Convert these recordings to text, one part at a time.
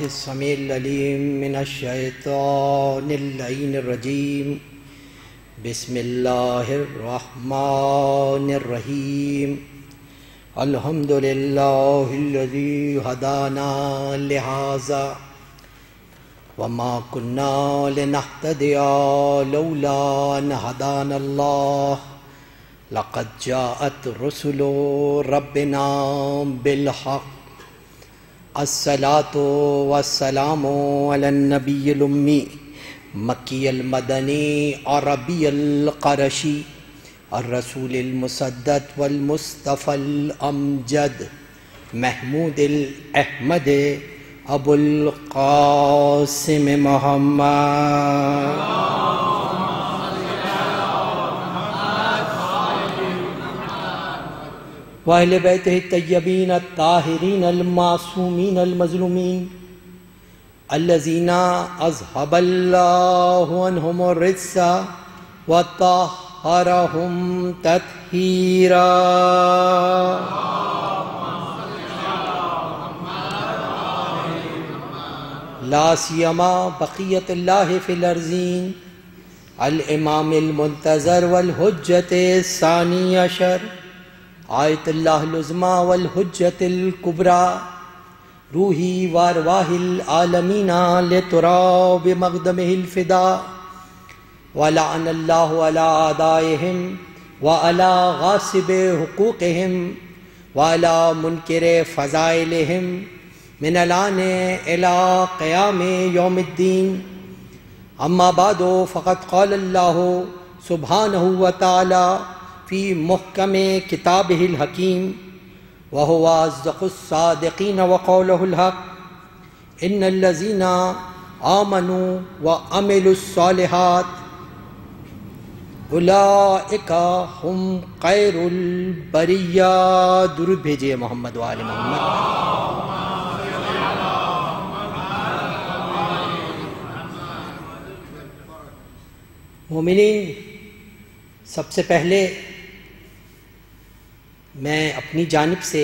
السميع العليم من الشيطان اللعين الرجيم. بسم الله الرحمن الرحيم. الحمد لله الذي هدانا لهذا وما كنا لنهتدي لولا أن هدانا الله. لقد جاءت رسل ربنا بالحق. الصلاة والسلام على النبي الأمي مكي المدني عربي القرشي الرسول المسدد والمصطفى الأمجد محمود الأحمد أبو القاسم محمد وأهل بيته الطيبين الطاهرين المعصومين المظلومين الذين أذهب الله عنهم الرجس وطهرهم تطهيرا. لا سيما بقية الله في الأرضين الإمام المنتظر والحجة الثاني عشر آیت اللہ العظمی والحجت الکبریٰ روحی وارواح العالمین لتراب مقدمہ الفداء. ولعن اللہ علی اعدائہم وعلی غاصب حقوقہم وعلی منکر فضائلہم من الآن الی قیام یوم الدین. اما بعد فقد قال اللہ سبحانہ وتعالی فی محکم کتابہ الحکیم وہو اصدق الصادقین وقولہ الحق. ان الذین آمنوا وعملوا الصالحات اولئک ہم خیر البریہ. درود بھیجئے محمد وآل محمد. مومنین، سب سے پہلے میں اپنی جانب سے،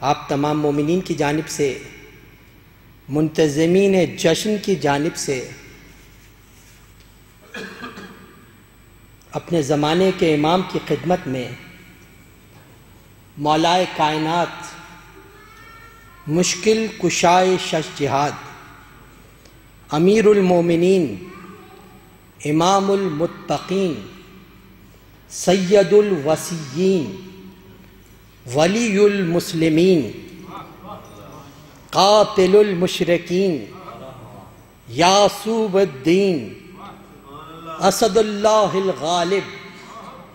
آپ تمام مومنین کی جانب سے، منتظمین جشن کی جانب سے، اپنے زمانے کے امام کی خدمت میں مولائے کائنات مشکل کشائے شش جہاد امیر المومنین امام المتقین سید الوصیین ولی المسلمین قاتل المشرکین یاسوب الدین اسد اللہ الغالب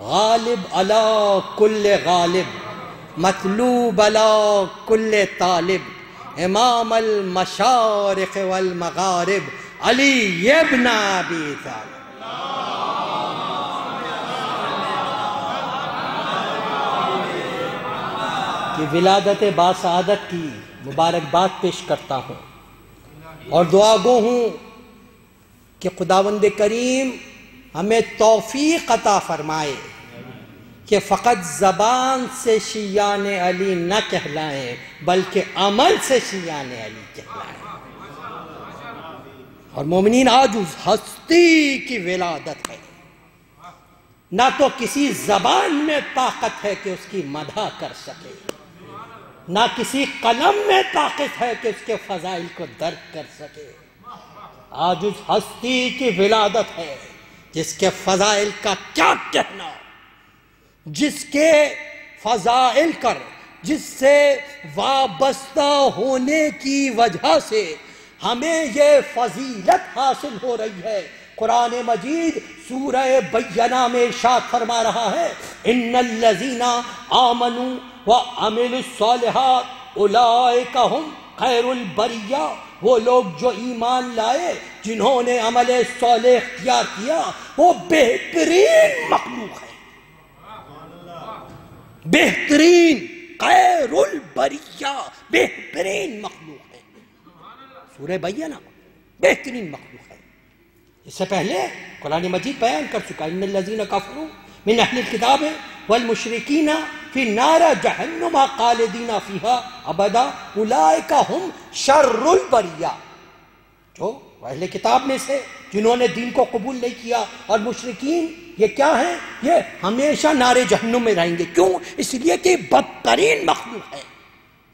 غالب علی کل غالب مطلوب علی کل طالب امام المشارق والمغارب علی ابن ابی طالب. کہ ولادت باسعادت کی مبارکباد پیش کرتا ہوں اور دعا گو ہوں کہ خداوند کریم ہمیں توفیق عطا فرمائے کہ فقط زبان سے شیعان علی نہ کہلائیں بلکہ عمل سے شیعان علی کہلائیں. اور مومنین، آج اس ہستی کی ولادت ہے، نہ تو کسی زبان میں طاقت ہے کہ اس کی مدح کر سکے، نہ کسی قلم میں طاقت ہے کہ اس کے فضائل کو درک کر سکے. آج اس ہستی کی ولادت ہے جس کے فضائل کا کیا کہنا، جس کے فضائل کر، جس سے وابستہ ہونے کی وجہ سے ہمیں یہ فضیلت حاصل ہو رہی ہے. قرآن مجید سورہ بینہ میں ارشاد فرما رہا ہے ان الذین آمنوا وعملوا الصالحات اولئک ہم خیر البریہ. وہ لوگ جو ایمان لائے، جنہوں نے عمل صالح اختیار کیا، وہ بہترین مخلوق ہے، بہترین، خیر البریہ، بہترین مخلوق ہے. سورہ بینہ بہترین مخلوق ہے. اس سے پہلے قرآن مجید بیان کر چکا ان الذین کفروا من اہل الکتاب والمشرکین فی نار جہنم خالدین فیہا ابدا اولئک ھم شر البریہ، جو اہل کتاب میں سے جنہوں نے دین کو قبول نہیں کیا اور مشرکین، یہ کیا ہیں؟ یہ ہمیشہ نار جہنم میں رہیں گے۔ کیوں؟ اس لیے کہ بدترین مخلوق ہے۔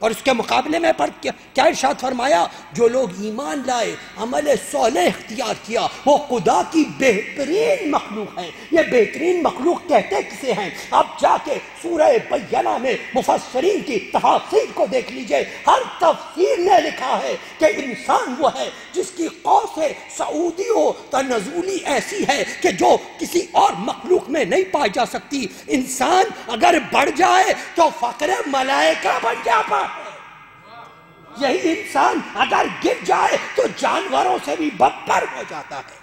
اور اس کے مقابلے میں پر کیا ارشاد فرمایا؟ جو لوگ ایمان لائے، عمل صالح اختیار کیا، وہ خدا کی بہترین مخلوق ہے۔ یہ بہترین مخلوق کہتے کسے ہیں؟ آپ جا کے سورہ بینہ میں مفسرین کی تفاسیر کو دیکھ لیجئے، ہر تفسیر نے لکھا ہے کہ انسان وہ ہے جس کی قوس سعودی و تنزلی ایسی ہے کہ جو کسی اور مخلوق میں نہیں پائی جا سکتی۔ انسان اگر بڑھ جائے تو فقر ملائکہ بن جاتا ہے، یہی انسان اگر گر جائے تو جانوروں سے بھی بدتر ہو جاتا ہے۔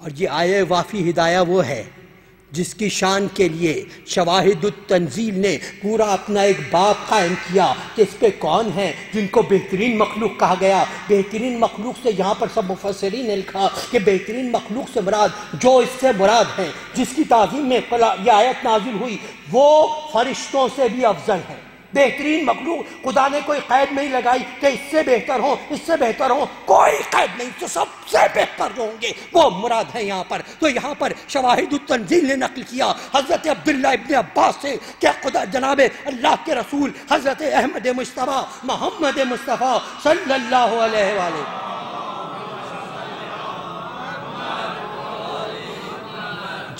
اور یہ آیہ وافی ہدایہ وہ ہے جس کی شان کے لیے شواہد التنزیل نے پورا اپنا ایک باب قائم کیا کہ اس پہ کون ہیں جن کو بہترین مخلوق کہا گیا۔ بہترین مخلوق سے یہاں پر سب مفسرین نے لکھا کہ بہترین مخلوق سے مراد، جو اس سے مراد ہیں، جس کی تعظیم میں یہ آیت نازل ہوئی، وہ فرشتوں سے بھی افضل ہیں۔ بہترین مخلوق، خدا نے کوئی قید نہیں لگائی کہ اس سے بہتر ہوں، اس سے بہتر ہوں، کوئی قید نہیں، تو سب سے بہتر جو ہوں گے وہ مراد ہیں یہاں پر۔ تو یہاں پر شواہد التنزیل نے نقل کیا حضرت عبداللہ ابن عباس سے کہ خدا جناب اللہ کے رسول حضرت احمد مصطفیٰ محمد مصطفیٰ صلی اللہ علیہ وآلہ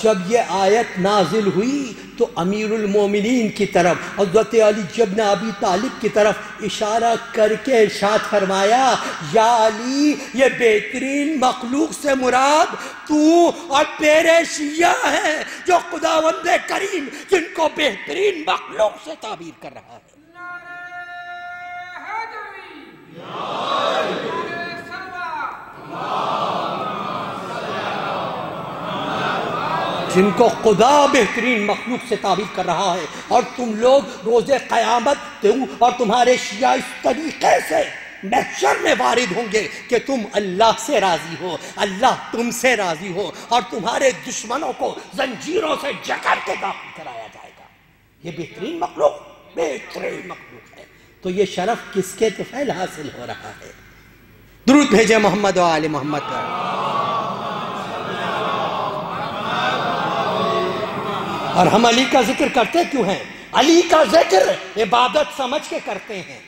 جب یہ آیت نازل ہوئی تو امیر المومنین کی طرف حضرت علی ابن ابی طالب کی طرف اشارہ کر کے ارشاد فرمایا، یا علی، یہ بہترین مخلوق سے مراد تو اور تیرے شیعہ ہیں جو خداوند کریم جن کو بہترین مخلوق سے تعبیر کر رہا ہے۔ جن کو خدا بہترین مخلوق سے تعبیر کر رہا ہے، اور تم لوگ روز قیامت اور تمہارے شیعہ اس طریقے سے محشر میں وارد ہوں گے کہ تم اللہ سے راضی ہو، اللہ تم سے راضی ہو، اور تمہارے دشمنوں کو زنجیروں سے جکڑ کے داخل کرایا جائے گا۔ یہ بہترین مخلوق ہے، تو یہ شرف کس کے طفیل حاصل ہو رہا ہے؟ درود بھیجے محمد و آل محمد پر۔ اور ہم علی کا ذکر کرتے کیوں ہیں؟ علی کا ذکر عبادت سمجھ کے کرتے ہیں،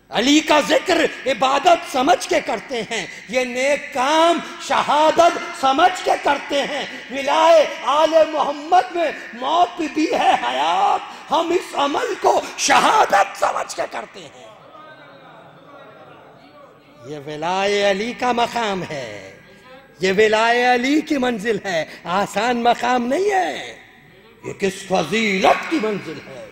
علی کا ذکر عبادت سمجھ کے کرتے ہیں، یہ نیک کام شہادت سمجھ کے کرتے ہیں۔ ولائے آل محمد میں موت بھی ہے حیات، ہم اس عمل کو شہادت سمجھ کے کرتے ہیں۔ یہ ولائے علی کا مقام ہے، یہ ولائے علی کی منزل ہے، آسان مقام نہیں ہے۔ یہ کس فضیلت کی منزل ہے،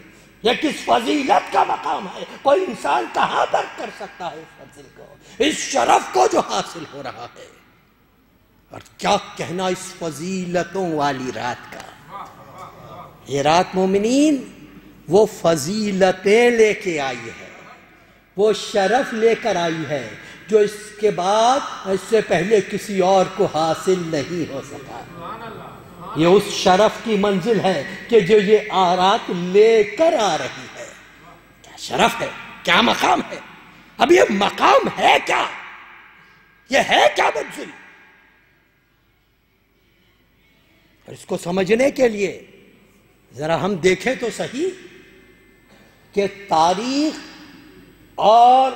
یہ کس فضیلت کا مقام ہے، کوئی انسان کہاں تک کر سکتا ہے اس منزل کو، اس شرف کو جو حاصل ہو رہا ہے۔ اور کیا کہنا اس فضیلتوں والی رات کا۔ یہ رات مومنین وہ فضیلتیں لے کے آئی ہے، وہ شرف لے کر آئی ہے جو اس کے بعد اس سے پہلے کسی اور کو حاصل نہیں ہو سکا۔ یہ اس شرف کی منزل ہے کہ جو یہ رات لے کر آ رہی ہے۔ کیا شرف ہے، کیا مقام ہے۔ اب یہ مقام ہے کیا، یہ ہے کیا منزل؟ اور اس کو سمجھنے کے لیے ذرا ہم دیکھیں تو صحیح کہ تاریخ اور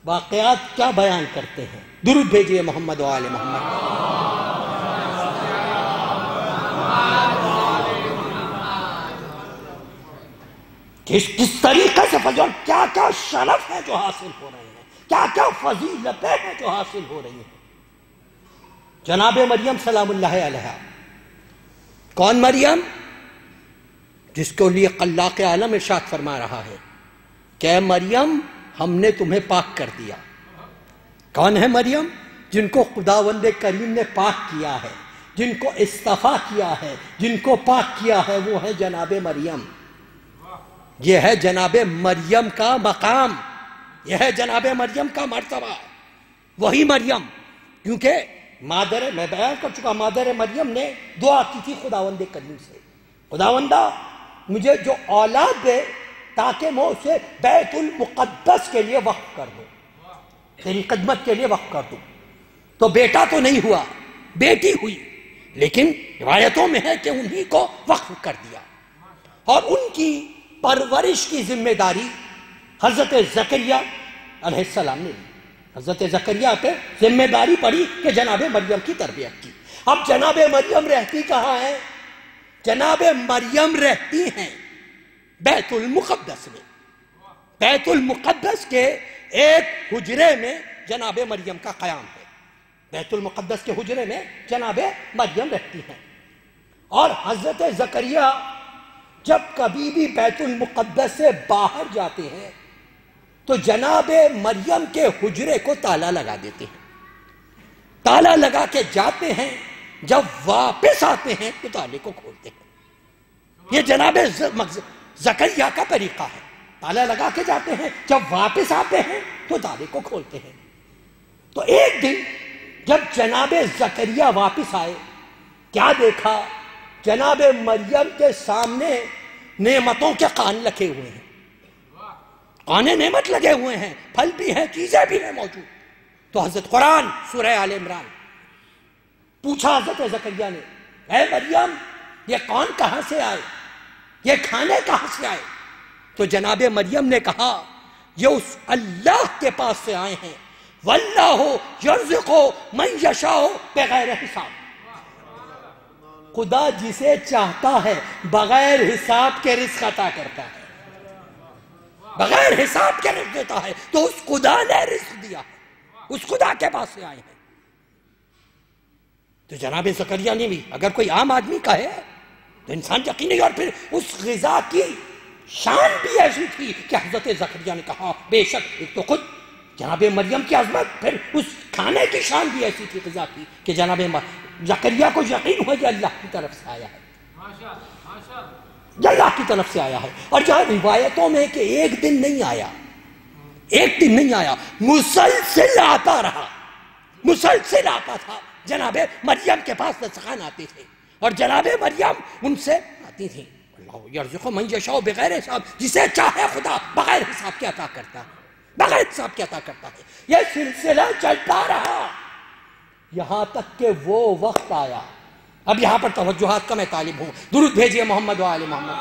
واقعات کیا بیان کرتے ہیں۔ درود بھیجئے محمد و آل محمد۔ کس طریقے سے فضل، کیا کیا شرف ہے جو حاصل ہو رہے ہیں، کیا کیا فضیلتیں ہیں جو حاصل ہو رہی ہیں۔ جناب مریم سلام اللہ علیہا، کون مریم؟ جس کو لیے اللہ کے عالم ارشاد فرما رہا ہے کہ اے مریم ہم نے تمہیں پاک کر دیا۔ کون ہے مریم؟ جن کو خداوند کریم نے پاک کیا ہے، جن کو اصطفیٰ کیا ہے، جن کو پاک کیا ہے، وہ ہے جناب مریم۔ یہ ہے جناب مریم کا مقام، یہ ہے جناب مریم کا مرتبہ، وہی مریم۔ کیونکہ میں بیان کر چکا، مادر مریم نے دعا کی تھی خداوند کریم سے خداوندا مجھے جو اولاد دے تاکہ میں اسے بیت المقدس کے لیے وقف کر دوں، تیری خدمت کے لیے وقف کر دوں۔ تو بیٹا تو نہیں ہوا، بیٹی ہوئی، لیکن روایتوں میں ہے کہ انہی کو وقف کر دیا، اور ان کی پرورش کی ذمہ داری حضرت زکریا علیہ السلام نے لی۔ حضرت زکریا پہ ذمہ داری پڑی کہ جناب مریم کی تربیت کی۔ اب جناب مریم رہتی کہاں ہے؟ جناب مریم رہتی ہیں بیت المقدس میں۔ بیت المقدس کے ایک حجرے میں جناب مریم کا قیام ہے۔ بیت المقدس کے حجرے میں جناب مریم رہتی ہیں، اور حضرت زکریا جب کبھی بھی بیت المقدس سے باہر جاتے ہیں تو جناب مریم کے حجرے کو تالا لگا دیتے ہیں، تالا لگا کے جاتے ہیں، جب واپس آتے ہیں تو تالے کو کھولتے ہیں۔ یہ جناب زکریا کا طریقہ ہے، تالا لگا کے جاتے ہیں، جب واپس آتے ہیں تو تالے کو کھولتے ہیں۔ تو ایک دن جب جناب زکریا واپس آئے، کیا دیکھا؟ جناب مریم کے سامنے نعمتوں کے کان رکھے ہوئے ہیں، کانے نعمت لگے ہوئے ہیں، پھل بھی ہیں، چیزیں بھی ہیں موجود۔ تو حضرت قرآن سورہ آل عمران پوچھا حضرت زکریا نے، اے مریم یہ کون کہاں سے آئے، یہ کھانے کہاں سے آئے؟ تو جناب مریم نے کہا یہ اس اللہ کے پاس سے آئے ہیں، واللہ یرزق من یشاء بغیر حساب۔ خدا جسے چاہتا ہے بغیر حساب کے رزق عطا کرتا ہے، بغیر حساب کے رزق دیتا ہے۔ تو اس خدا نے رزق دیا ہے، اس خدا کے پاس سے آئے ہیں۔ تو جناب زکریا نے بھی، اگر کوئی عام آدمی کا ہے تو انسان یقینی، اور پھر اس غذا کی شان بھی ایسی تھی کہ حضرت زکریا نے کہا بے شک، ایک تو خود جناب مریم کی عظمت، پھر اس کھانے کی شان بھی ایسی تھی غذا کی کہ جناب زکریا کو یقین ہوا یہ اللہ کی طرف سے آیا ہے، یہ اللہ کی طرف سے آیا ہے۔ اور جہاں روایتوں میں کہ ایک دن نہیں آیا، ایک دن نہیں آیا، مسلسل آتا رہا، مسلسل آتا تھا۔ جناب مریم کے پاس دسترخوان آتے تھے، اور جناب مریم ان سے آتی تھی، اللہ یرزق من یشاء بغیر حساب، جسے چاہے خدا بغیر حساب کے عطا کرتا ہے، بغیر حساب کے عطا کرتا ہے۔ یہ سلسلہ چلتا رہا یہاں تک کہ وہ وقت آیا۔ اب یہاں پر توجہات کا میں طالب ہوں، درود بھیجئے محمد و آل محمد۔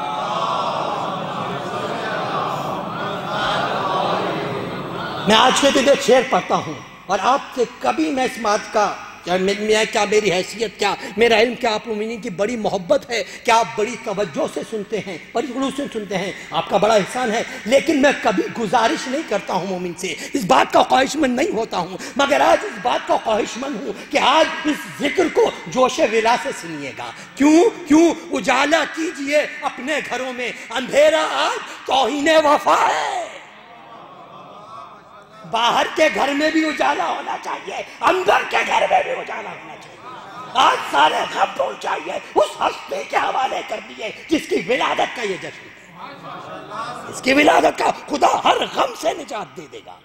میں آج کے دن ایک شعر پڑھتا ہوں، اور آپ سے کبھی میں اس بات کا کیا میری حیثیت، کیا میرا علم، کیا آپ مومنین کی بڑی محبت ہے، کیا آپ بڑی توجہ سے سنتے ہیں، بڑی خلوص سے سنتے ہیں، آپ کا بڑا احسان ہے، لیکن میں کبھی گزارش نہیں کرتا ہوں مومن سے، اس بات کا خواہش مند نہیں ہوتا ہوں، مگر آج اس بات کا خواہش مند ہوں کہ آج اس ذکر کو جوش ولا سے سنیے گا۔ کیوں اجالا کیجئے اپنے گھروں میں، اندھیرا آج توہین وفا ہے۔ باہر کے گھر میں بھی اجالا ہونا چاہیے، اندر کے گھر میں بھی اجالا ہونا چاہیے۔ آج سارے غم بھول جائیے، اس ہستی کے حوالے کر دیے جس کی ولادت کا یہ جشن ہے، اس کی ولادت کا خدا ہر غم سے نجات دے دے گا۔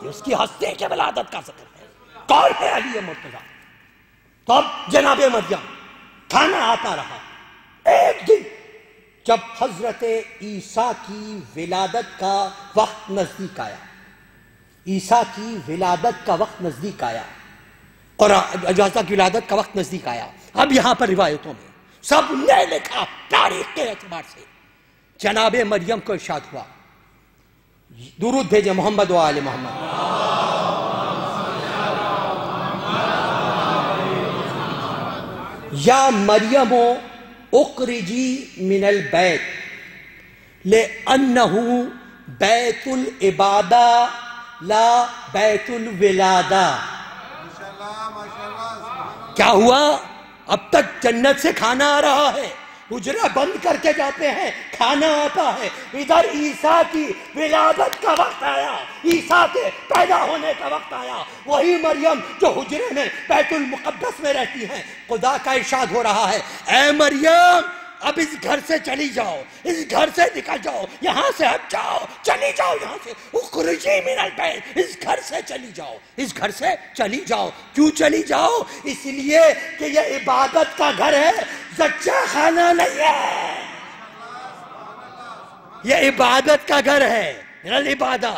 یہ اس کی ہستی کے ولادت کا ذکر ہے۔ کون ہے علی مرتضیٰ؟ تو اب جناب مریم کھانا آتا رہا۔ ایک دن جب حضرت عیسیٰ کی ولادت کا وقت نزدیک آیا، عیسیٰ کی ولادت کا وقت نزدیک آیا، اور عیسیٰ کی ولادت کا وقت نزدیک آیا، اب یہاں پر روایتوں میں سب نے لکھا تاریخ کے اعتبار سے جناب مریم کو ارشاد ہوا، درود بھیجے محمد و آل محمد۔ یا مریم اخرجی من البیت لأنہ بیت العبادہ لا بیت الولادہ۔ کیا ہوا؟ اب تک جنت سے کھانا آ رہا ہے، حجرہ بند کر کے جاتے ہیں، کھانا آتا ہے، ادھر عیسیٰ کی ولادت کا وقت آیا، عیسیٰ کے پیدا ہونے کا وقت آیا، وہی مریم جو حجرے میں بیت المقدس میں رہتی ہیں، خدا کا ارشاد ہو رہا ہے، اے مریم اب اس گھر سے چلی جاؤ، اس گھر سے نکل جاؤ، یہاں سے ہٹ جاؤ، چلی جاؤ یہاں سے، اخرجی من البیت، اس گھر سے چلی جاؤ، اس گھر سے چلی جاؤ۔ کیوں چلی جاؤ؟ اس لیے کہ یہ عبادت کا گھر ہے، زچہ خانہ نہیں ہے، یہ عبادت کا گھر ہے، العبادہ،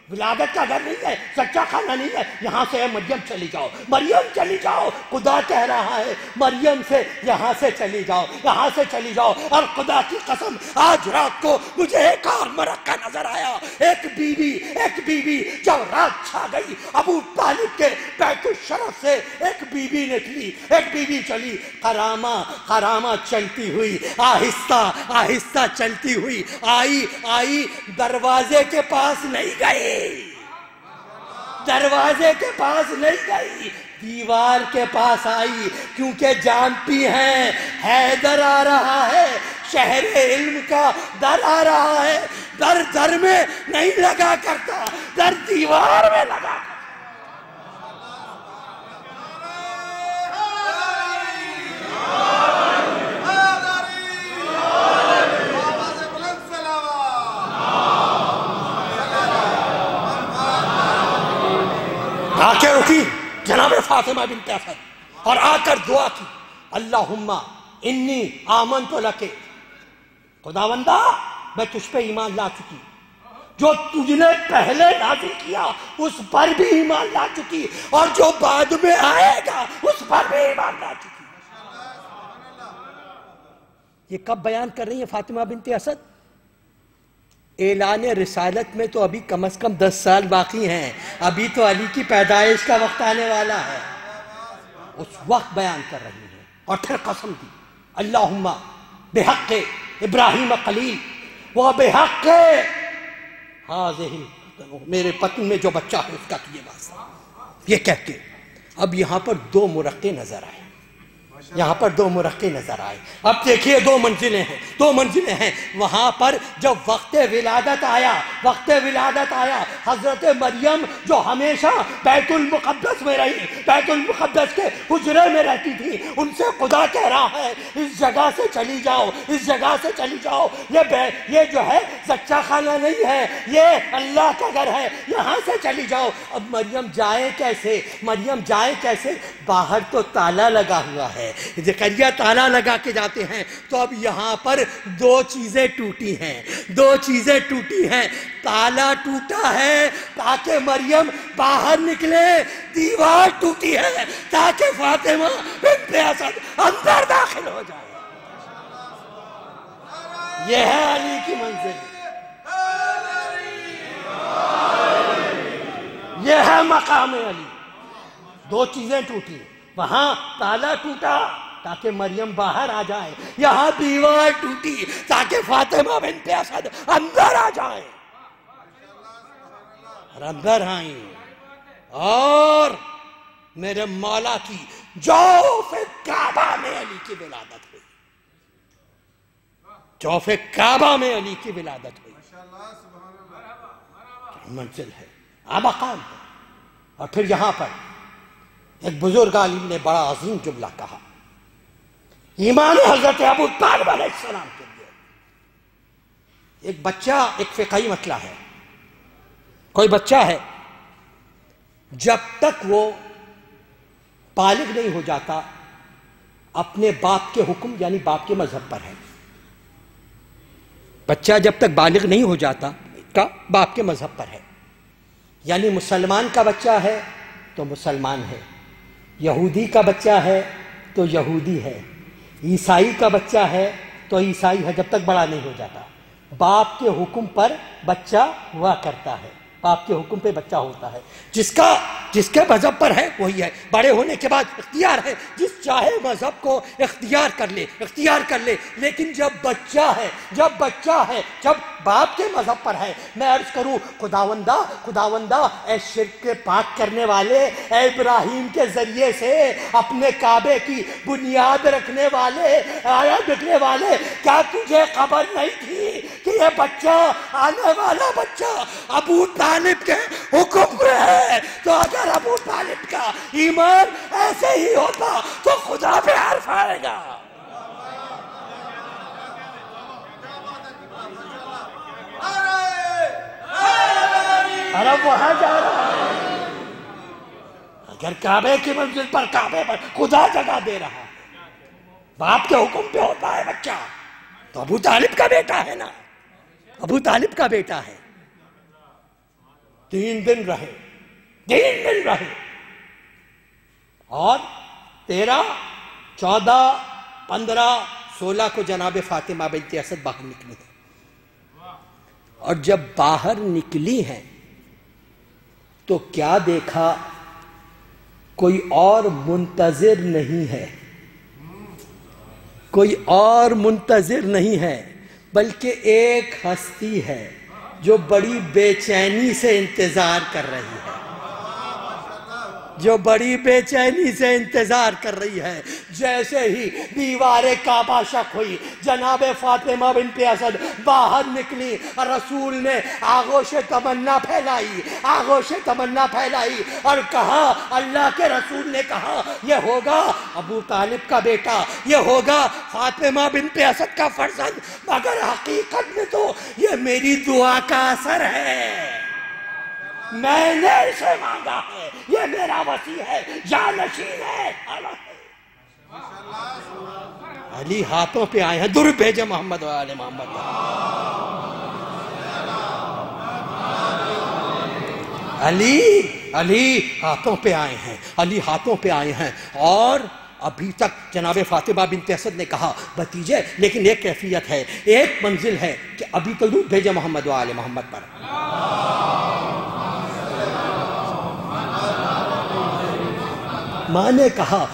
ولادت کا گھر نہیں ہے، سچا خانہ نہیں ہے۔ یہاں سے مریم چلی جاؤ، مریم چلی جاؤ، خدا کہہ رہا ہے مریم سے یہاں سے چلی جاؤ، یہاں سے چلی جاؤ۔ اور خدا کی قسم آج رات کو مجھے ایک اور مرقع نظر آیا، ایک بیوی جب رات چھا گئی، ابو طالب کے بیت الشرف سے ایک بیوی نکلی، ایک بیوی چلی، خرامہ چلتی ہوئی، آہستہ آہستہ چلتی ہوئی آئی، دروازے کے پاس نہیں گئی، دروازے کے پاس نہیں گئی، دیوار کے پاس آئی، کیونکہ جانتی ہیں حیدر آ رہا ہے، شہر علم کا در آ رہا ہے، در میں نہیں لگا کرتا، در دیوار میں لگا کرتا۔ آ کے رکی جناب فاطمہ بنت اسد اور آ کر دعا کی، اللہم انی آمنت لک، خداوندہ میں تجھ پہ ایمان لا چکی، جو تجھ نے پہلے نازل کیا اس پر بھی ایمان لا چکی، اور جو بعد میں آئے گا اس پر بھی ایمان لا چکی۔ یہ کب بیان کر رہی ہیں فاطمہ بنت اسد؟ اعلان رسالت میں تو ابھی کم از کم 10 سال باقی ہیں، ابھی تو علی کی پیدائش کا وقت آنے والا ہے، اس وقت بیان کر رہی ہیں۔ اور پھر قسم دی، اللہم بحق ابراہیم خلیل و بحق ہاذہ، میرے پتن میں جو بچہ ہے اس کا تو یہ واسطہ، یہ کہہ کے اب یہاں پر 2 مرقع نظر آئے، یہاں پر 2 مرقع نظر آئے۔ اب دیکھیے 2 منزلیں ہیں وہاں پر جب وقت ولادت آیا، حضرت مریم جو ہمیشہ بیت المقدس میں رہی، بیت المقدس کے حجرے میں رہتی تھی، ان سے خدا کہہ رہا ہے اس جگہ سے چلی جاؤ، اس جگہ سے چلی جاؤ، یہ جو ہے سچا خانہ نہیں ہے، یہ اللہ کا گھر ہے، یہاں سے چلی جاؤ۔ اب مریم جائے کیسے؟ باہر تو تالا لگا ہوا ہے، زکریہ تالا لگا کے جاتے ہیں، تو اب یہاں پر 2 چیزیں ٹوٹی ہیں، تالا ٹوٹا ہے تاکہ مریم باہر نکلے، دیوار ٹوٹی ہے تاکہ فاطمہ بنت اسد اندر داخل ہو جائے۔ یہ ہے علی کی منزل، یہ ہے مقام علی۔ 2 چیزیں ٹوٹی، وہاں تالا ٹوٹا تاکہ مریم باہر آ جائے، یہاں دیوار ٹوٹی تاکہ فاطمہ بنت اسد اندر آ جائے، اور اندر آئیں، اور میرے مولا کی جوف کعبہ میں علی کی ولادت ہوئی، جوف کعبہ میں علی کی ولادت ہوئی۔ منزل ہے، مقام ہے۔ اور پھر یہاں پر ایک بزرگ عالم نے بڑا عظیم جملہ کہا، ایمان حضرت ابو طالب علیہ السلام کے لیے ایک بچہ، ایک فقہی مسئلہ ہے، کوئی بچہ ہے جب تک وہ بالغ نہیں ہو جاتا اپنے باپ کے حکم یعنی باپ کے مذہب پر ہے، بچہ جب تک بالغ نہیں ہو جاتا کا باپ کے مذہب پر ہے، یعنی مسلمان کا بچہ ہے تو مسلمان ہے، یہودی کا بچہ ہے تو یہودی ہے، عیسائی کا بچہ ہے تو عیسائی ہے، جب تک بڑا نہیں ہو جاتا باپ کے حکم پر بچہ ہوا کرتا ہے، باپ کے حکم پہ بچہ ہوتا ہے، جس کے مذہب پر ہے وہی ہے، بڑے ہونے کے بعد اختیار ہے، جس چاہے مذہب کو اختیار کر لے، لیکن جب بچہ ہے، جب باپ کے مذہب پر ہے، میں عرض کروں خداوندہ اے شرک کے پاک کرنے والے، اے ابراہیم کے ذریعے سے اپنے کعبے کی بنیاد رکھنے والے، کیا تجھے خبر نہیں تھی کہ یہ بچہ، آنے والا بچہ ابو طالب کے حکم پہ ہے؟ تو اگر ابو طالب کا ایمان ایسے ہی ہوتا تو خدا پہ حرف آئے گا، عرب وہاں جا رہا ہے، اگر کعبے کی منزل پر کعبے پر خدا جگہ دے رہا ہے، باپ کے حکم پہ ہوتا ہے بچہ، تو ابو طالب کا بیٹا ہے نا، ابو طالب کا بیٹا ہے۔ 3 دن رہے، 3 دن رہے، اور 13، 14، 15، 16 کو جناب فاطمہ بنت اسد باہر نکلی ہیں، اور جب باہر نکلی ہیں تو کیا دیکھا؟ کوئی اور منتظر نہیں ہے، کوئی اور منتظر نہیں ہے، بلکہ ایک ہستی ہے جو بڑی بے چینی سے انتظار کر رہی ہے، جو بڑی بے چینی سے انتظار کر رہی ہے۔ جیسے ہی دیوار کعبہ شق ہوئی، جناب فاطمہ بنت اسد باہر نکلی، رسول نے آغوش تمنا پھیلائی، آغوش تمنا پھیلائی اور کہا، اللہ کے رسول نے کہا، یہ ہوگا ابو طالب کا بیٹا، یہ ہوگا فاطمہ بنت اسد کا فرزند، مگر حقیقت میں تو یہ میری دعا کا اثر ہے، میں نے اسے مانگا ہے، یہ میرا وصی ہے، جانشین ہے۔ علی ہاتھوں پہ آئے ہیں، درود بھیجے محمد و آل محمد۔ علی ہاتھوں پہ آئے ہیں، علی ہاتھوں پہ آئے ہیں، اور ابھی تک جناب فاطمہ بنت اسد نے کہا، بھتیجے لیکن ایک کیفیت ہے، ایک منزل ہے کہ ابھی تو درود بھیجے محمد و آل محمد پر۔ ماں نے کہا،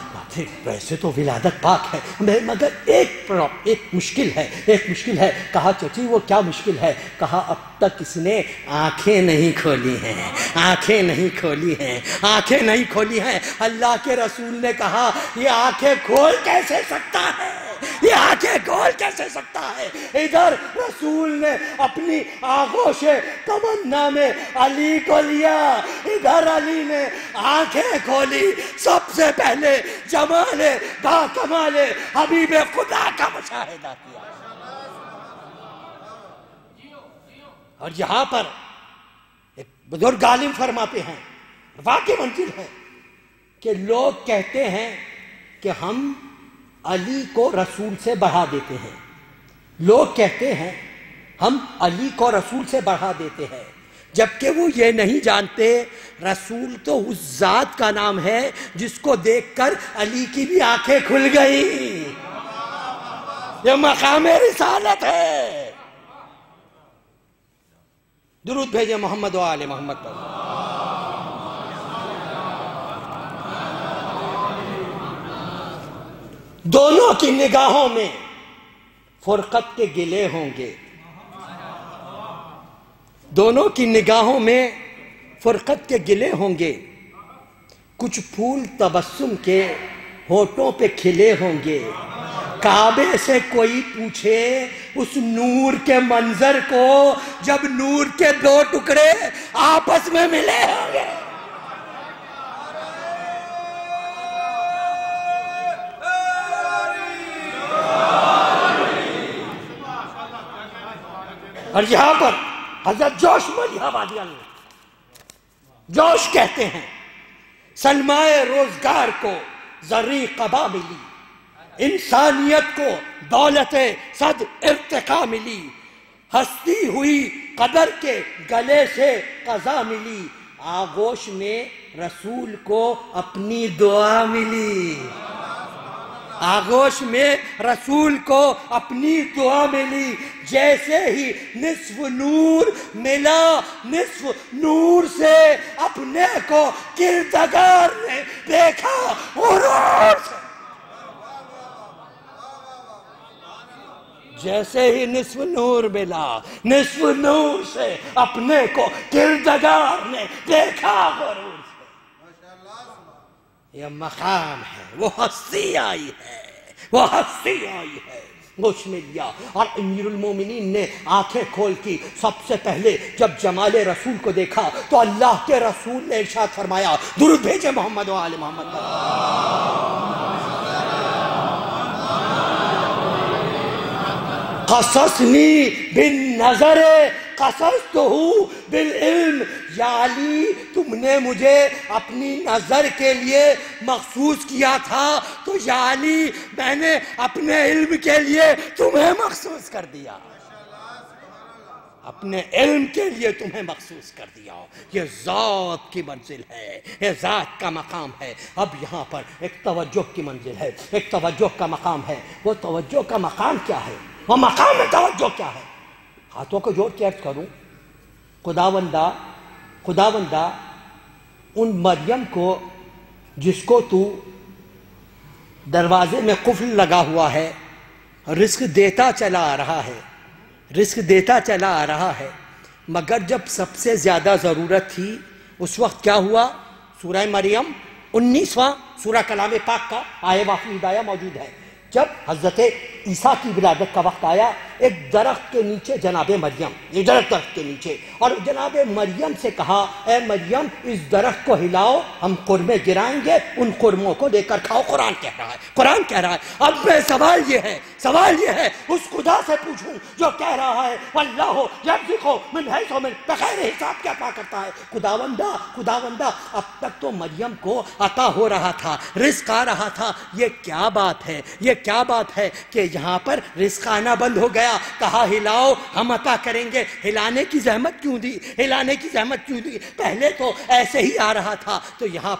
ویسے تو ولادت پاک ہے، مگر ایک مشکل ہے۔ کہا، چچی وہ کیا مشکل ہے؟ کہا، اب تک اس نے آنکھیں نہیں کھولی ہیں، آنکھیں نہیں کھولی ہیں، آنکھیں نہیں کھولی ہیں۔ اللہ کے رسول نے کہا، یہ آنکھیں کھول کیسے سکتا ہے، یہ آنکھیں کھول کیسے سکتا ہے؟ ادھر رسول نے اپنی آغوش تمنا میں علی کو لیا، ادھر علی نے آنکھیں کھولی، سب سے پہلے جمال با کمال حبیب خدا کا مشاہدہ کیا۔ اور یہاں پر ایک بزرگ عالم فرماتے ہیں، واقعی منزل ہے کہ لوگ کہتے ہیں کہ ہم علی کو رسول سے بڑھا دیتے ہیں، لوگ کہتے ہیں ہم علی کو رسول سے بڑھا دیتے ہیں، جبکہ وہ یہ نہیں جانتے رسول تو اس ذات کا نام ہے جس کو دیکھ کر علی کی بھی آنکھیں کھل گئی، یہ مقام رسالت ہے۔ درود بھیجے محمد و آل محمد پر۔ دونوں کی نگاہوں میں فرقت کے گلے ہوں گے، دونوں کی نگاہوں میں فرقت کے گلے ہوں گے، کچھ پھول تبسم کے ہونٹوں پہ کھلے ہوں گے، کعبے سے کوئی پوچھے اس نور کے منظر کو جب نور کے 2 ٹکڑے آپس میں ملے ہوں گے۔ اور یہاں پر حضرت جوش ملیحہ وادی جوش کہتے ہیں، سلمائے روزگار کو زرعی قبا ملی، انسانیت کو دولت صد ارتقا ملی، ہستی ہوئی قدر کے گلے سے قضا ملی، آغوش میں رسول کو اپنی دعا ملی، آغوش میں رسول کو اپنی دعا ملی۔ جیسے ہی نصف نور ملا، نصف نور سے اپنے کو کردگار نے دیکھا غرور سے، جیسے ہی نصف نور ملا، نصف نور سے اپنے کو کردگار نے دیکھا غرور سے۔ یہ مقام ہے، وہ ہستی آئی ہے، وہ ہستی آئی ہے، گوش میں لیا۔ اور امیر المومنین نے آنکھیں کھول کی، سب سے پہلے جب جمال رسول کو دیکھا تو اللہ کے رسول نے ارشاد فرمایا، درود بھیجے محمد و آل محمد پر۔ قصصنی بالنظر قصصتہ بالعلم، یا علی تم نے مجھے اپنی نظر کے لیے مخصوص کیا تھا، تو یا علی میں نے اپنے علم کے لیے تمہیں مخصوص کر دیا، اپنے علم کے لیے تمہیں مخصوص کر دیا۔ یہ ذات کی منزل ہے، یہ ذات کا مقام ہے۔ اب یہاں پر ایک توجہ کی منزل ہے، ایک توجہ کا مقام ہے۔ وہ توجہ کا مقام کیا ہے؟ وہ مقام توجہ کیا ہے؟ ہاتھوں کو جوڑ کے عرض کروں، خداوندہ ان مریم کو جس کو تو دروازے میں قفل لگا ہوا ہے، رزق دیتا چلا آ رہا ہے، رزق دیتا چلا آ رہا ہے، مگر جب سب سے زیادہ ضرورت تھی اس وقت کیا ہوا؟ سورہ مریم 19واں سورہ کلام پاک کا آیہ وافی ہدایہ موجود ہے۔ جب حضرت عیسیٰ کی ولادت کا وقت آیا، ایک درخت کے نیچے جناب مریم، یہ درخت کے نیچے، اور جناب مریم سے کہا اے مریم اس درخت کو ہلاؤ، ہم قرمے گرائیں گے، ان قرموں کو لے کر کھاؤ۔ قرآن کہہ رہا ہے، قرآن کہہ رہا ہے۔ اب میں سوال یہ ہے اس خدا سے پوچھوں جو کہہ رہا ہے واللہ یرزق من حیث بغیر حساب کیا کرتا ہے؟ خداوندہ اب تک تو مریم کو عطا ہو رہا تھا، رزق آ رہا تھا، یہ کیا بات ہے؟ یہ کیا بات ہے کہ یہاں پر رزق آنا بند ہو گیا؟ کہا ہلاؤ ہم عطا کریں گے۔ ہلانے کی زحمت کیوں دی؟ ہلانے کی زحمت کیوں دی؟ پہلے تو ایسے ہی آ رہا تھا۔ تو یہاں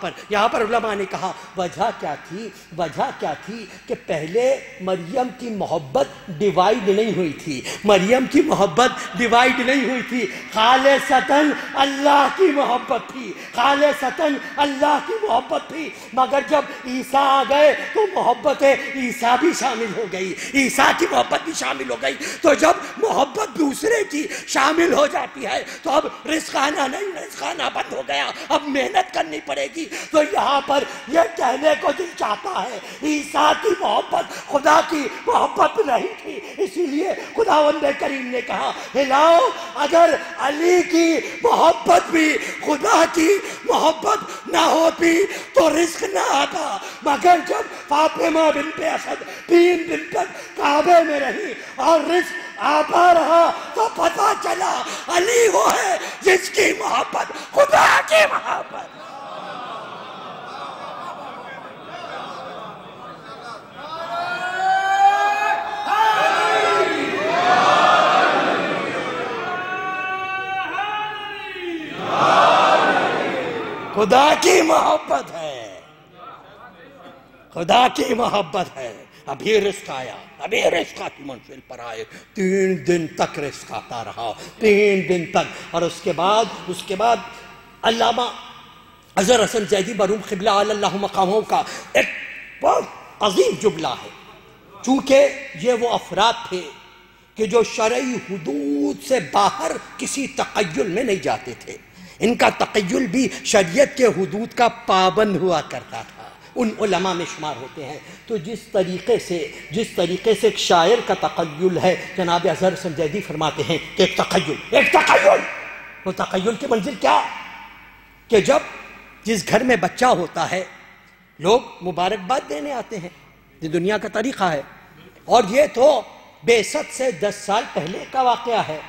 پر علماء نے کہا وجہ کیا تھی کہ پہلے مریم کی محبت ڈیوائیڈ نہیں ہوئی تھی، مریم کی محبت ڈیوائیڈ نہیں ہوئی تھی، خالصتاً اللہ کی محبت تھی، خالصتاً اللہ کی محبت تھی۔ مگر جب عیسیٰ آ گئے تو محبت عیسیٰ بھی شامل ہو گئی، عیسیٰ کی محبت بھی شامل ہو گئی۔ تو جب محبت دوسرے کی شامل ہو جاتی ہے تو اب رزق آنا نہیں، رزق آنا بند ہو گیا، اب محنت کرنی پڑے گی۔ تو یہاں پر یہ کہنے کو دل چاہتا ہے عیسیٰ کی محبت خدا کی محبت نہیں تھی، اسی لیے خداوند کریم نے کہا ہلاؤ۔ اگر علی کی محبت بھی خدا کی محبت نہ ہوتی تو رزق نہ آتا، مگر جب فاطمہ بنت اسد 3 دن تک کعبے میں رہی اور رزق آتا رہا تو پتہ چلا علی وہ ہے جس کی محبت خدا کی محبت۔ خدا کی محبت ہے، خدا کی محبت ہے۔ ابھی رزق آیا، ابھی رزق کی منزل پر آئے، 3 دن تک رزق آتا رہا، 3 دن تک۔ اور اس کے بعد علامہ اظہر حسن زیدی مرحوم قبلہ اللہ مقامہ کا ایک بہت عظیم جملہ ہے، چونکہ یہ وہ افراد تھے کہ جو شرعی حدود سے باہر کسی تقیل میں نہیں جاتے تھے، ان کا تقیل بھی شریعت کے حدود کا پابند ہوا کرتا تھا، ان علماء میں شمار ہوتے ہیں۔ تو جس طریقے سے ایک شاعر کا تقیل ہے، جناب اظہر حسن زیدی فرماتے ہیں کہ ایک تقیل، وہ تقیل کی منزل کیا کہ جب جس گھر میں بچہ ہوتا ہے لوگ مبارکباد دینے آتے ہیں، یہ دنیا کا طریقہ ہے، اور یہ تو بعثت سے 10 سال پہلے کا واقعہ ہے۔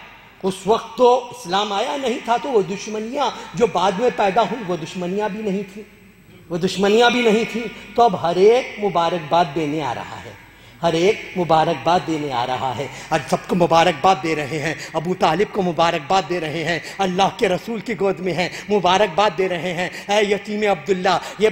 اس وقت تو اسلام آیا نہیں تھا، تو وہ دشمنیاں جو بعد میں پیدا ہوئی وہ دشمنیاں بھی نہیں تھیں، تو اب ہر ایک مبارکباد دینے آ رہا ہے، ہر ایک مبارکباد دینے آ رہا ہے، اور سب کو مبارکباد دے رہے ہیں، ابو طالب کو مبارکباد دے رہے ہیں، اللہ کے رسول کی گود میں ہیں، مبارکباد دے رہے ہیں، اے یتیم عبداللہ یہ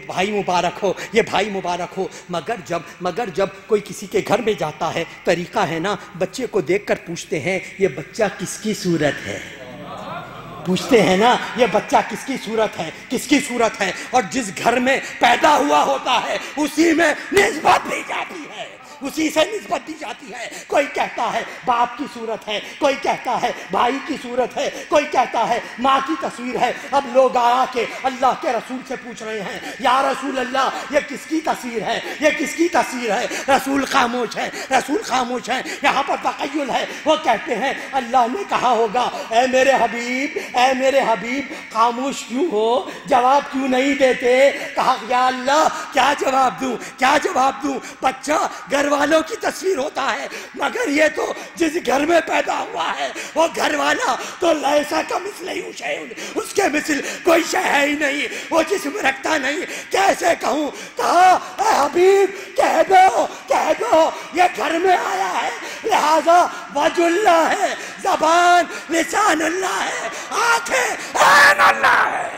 بھائی مبارک ہو، یہ بھائی مبارک ہو۔ مگر جب کوئی کسی کے گھر میں جاتا ہے، طریقہ ہے نا، بچے کو دیکھ کر پوچھتے ہیں یہ بچہ کس کی صورت ہے، پوچھتے ہیں نا یہ بچہ کس کی صورت ہے، اور جس گھر میں پیدا ہوا ہوتا ہے اسی میں نسبت دی جاتی ہے، اسی سے نسبت دی جاتی ہے۔ کوئی کہتا ہے باپ کی صورت ہے، کوئی کہتا ہے بھائی کی صورت ہے، کوئی کہتا ہے ماں کی تصویر ہے۔ اب لوگ آ کے اللہ کے رسول سے پوچھ رہے ہیں یا رسول اللہ یہ کس کی تصویر ہے، یہ کس کی تصویر ہے؟ رسول خاموش ہیں، یہاں پر تقیل ہے۔ وہ کہتے ہیں اللہ نے کہا ہوگا اے میرے حبیب خاموش کیوں ہو، جواب کیوں نہیں دیتے؟ کہا یا اللہ کیا جواب دوں، بچہ گھر والوں کی تصویر ہوتا ہے، مگر یہ تو جس گھر میں پیدا ہوا ہے وہ گھر والا تو لیسا کا مثل ہی شیء، اس کے مثل کوئی شے ہے ہی نہیں، وہ جسم رکھتا نہیں، کیسے کہوں؟ کہا اے حبیب کہہ دو یہ گھر میں آیا ہے، لہذا وجہ اللہ ہے، زبان لسان اللہ ہے، آنکھیں عین اللہ ہے۔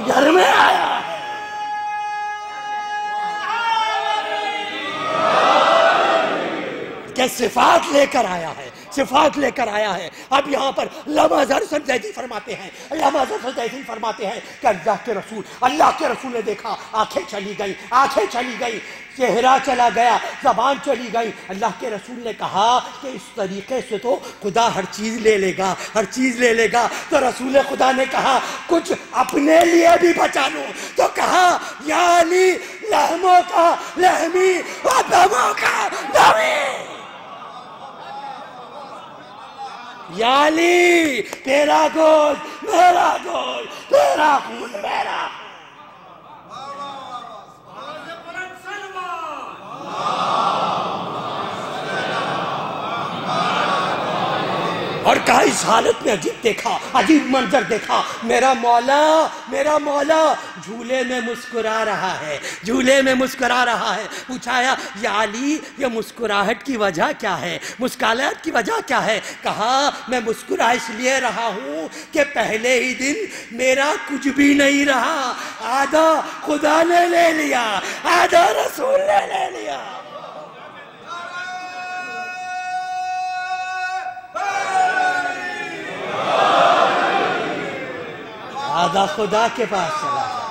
گھر میں آیا ہے، کہ صفات لے کر آیا ہے، صفات لے کر آیا ہے۔ اب یہاں پر علامہ اظہر حسن زیدی فرماتے ہیں، علامہ اظہر حسن زیدی فرماتے ہیں کہ اللہ کے رسول نے دیکھا، آنکھیں چلی گئیں، چہرہ چلا گیا، زبان چلی گئی۔ اللہ کے رسول نے کہا کہ اس طریقے سے تو خدا ہر چیز لے لے گا، تو رسول خدا نے کہا کچھ اپنے لیے بھی بچا لوں، تو کہا یا علی لحموں کا لحمی و دموں کا دمی، یا علی تیرا گوشت میرا گوشت، تیرا خون میرا۔ اور کہا اس حالت میں عجیب منظر دیکھا، میرا مولا جھولے میں مسکرا رہا ہے، پوچھایا یا علی یہ مسکراہٹ کی وجہ کیا ہے، مسکراہٹ کی وجہ کیا ہے؟ کہا میں مسکرا اس لیے رہا ہوں کہ پہلے ہی دن میرا کچھ بھی نہیں رہا، آدھا خدا نے لے لیا، آدھا رسول نے لے لیا۔ آدھا خدا کے پاس چلا گیا،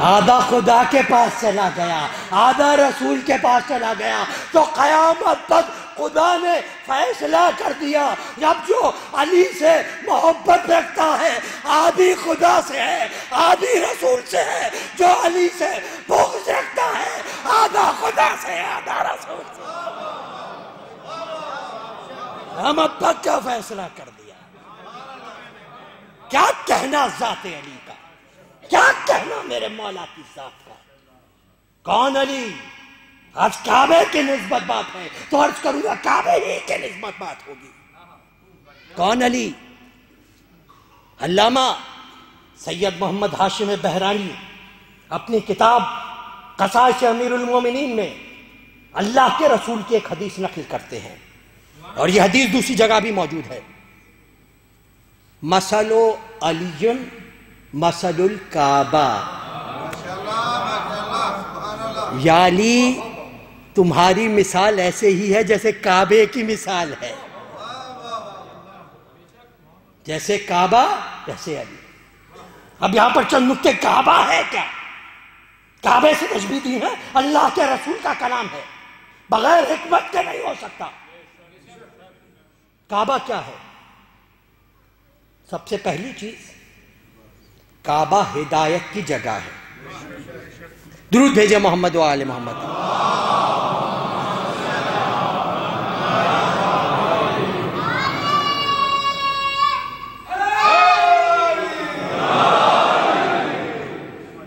آدھا خدا کے پاس چلا گیا، آدھا رسول کے پاس چلا گیا۔ تو قیامت تک خدا نے فیصلہ کر دیا، جب جو علی سے محبت رکھتا ہے آدھی خدا سے ہے، آدھی رسول سے ہے، جو علی سے بغض رکھتا ہے آدھا خدا سے، آدھا رسول سے۔ ہم اب تک کیا فیصلہ کر دیا؟ کیا کہنا ذات علی کا، کیا کہنا میرے مولا کی ذات کا؟ کون علی؟ آج کعبے کی نسبت بات ہے تو عرض کروں گا کعبے ہی کی نسبت بات ہوگی۔ کون علی؟ علامہ سید محمد ہاشم بہرانی اپنی کتاب قصائص امیر المومنین میں اللہ کے رسول کی ایک حدیث نقل کرتے ہیں، اور یہ حدیث دوسری جگہ بھی موجود ہے۔ مثل علی مثل الکعبہ، یا علی تمہاری مثال ایسے ہی ہے جیسے کعبے کی مثال ہے، جیسے کعبہ جیسے علی۔ اب یہاں پر چند نکتے، کعبہ ہے کیا؟ کعبے سے تشبیہ دی ہے، اللہ کے رسول کا کلام ہے، بغیر حکمت کے نہیں ہو سکتا۔ کعبہ کیا ہے؟ سب سے پہلی چیز کعبہ ہدایت کی جگہ ہے۔ درود بھیجے محمد و آل محمد۔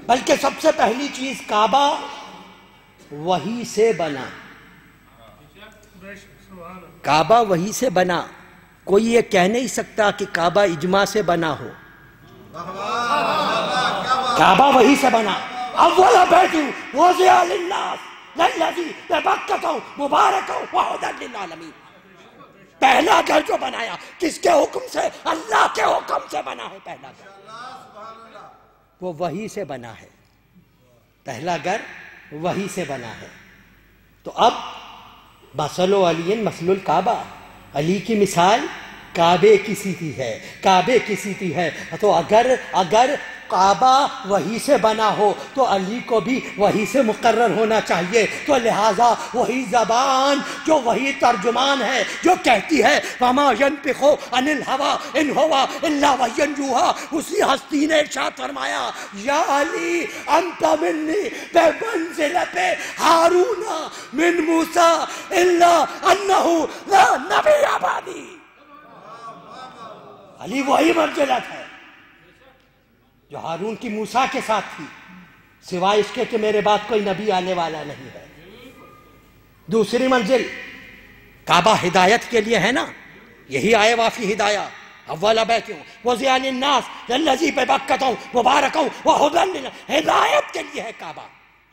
بلکہ سب سے پہلی چیز کعبہ وحی سے بنا، کعبہ وحی سے بنا۔ کوئی یہ کہہ نہیں سکتا کہ کعبہ اجماع سے بنا ہو، کعبہ وحی سے بنا۔ اول بیت وضع للناس للذی ببکۃ مبارکا وہدی للعالمین، پہلا گھر جو بنایا کس کے حکم سے؟ اللہ کے حکم سے بنا ہے پہلا گھر، وہ وحی سے بنا ہے، پہلا گھر وحی سے بنا ہے۔ تو اب مثل علی مثل الکعبہ، علی کی مثال کعبے کی سیدھی ہے، کعبے کی سیدھی ہے۔ تو اگر کعبہ وہی سے بنا ہو تو علی کو بھی وہی سے مقرر ہونا چاہیے، تو لہٰذا وہی زبان جو وہی ترجمان ہے جو کہتی ہے وَمَا يَنْطِقُ عَنِ الْهَوَىٰ إِنْ هُوَ إِلَّا وَحْيٌ يُوحَىٰ، اسی ہستی نے ارشاد فرمایا یا علی انت منی بمنزلۃ ہارون من موسیٰ الا انہ لا نبی بعدی۔ علی وہی منزلت ہے جو ہارون کی موسیٰ کے ساتھ تھی، سوائے اس کے کہ میرے بعد کوئی نبی آنے والا نہیں ہے۔ دوسری منزل کعبہ ہدایت کے لیے ہے نا، یہی آئے وافی ہدایہ اول بیت وضع للناس للذی ببکۃ مبارکا وہدی للناس، ہدایت کے لیے ہے کعبہ،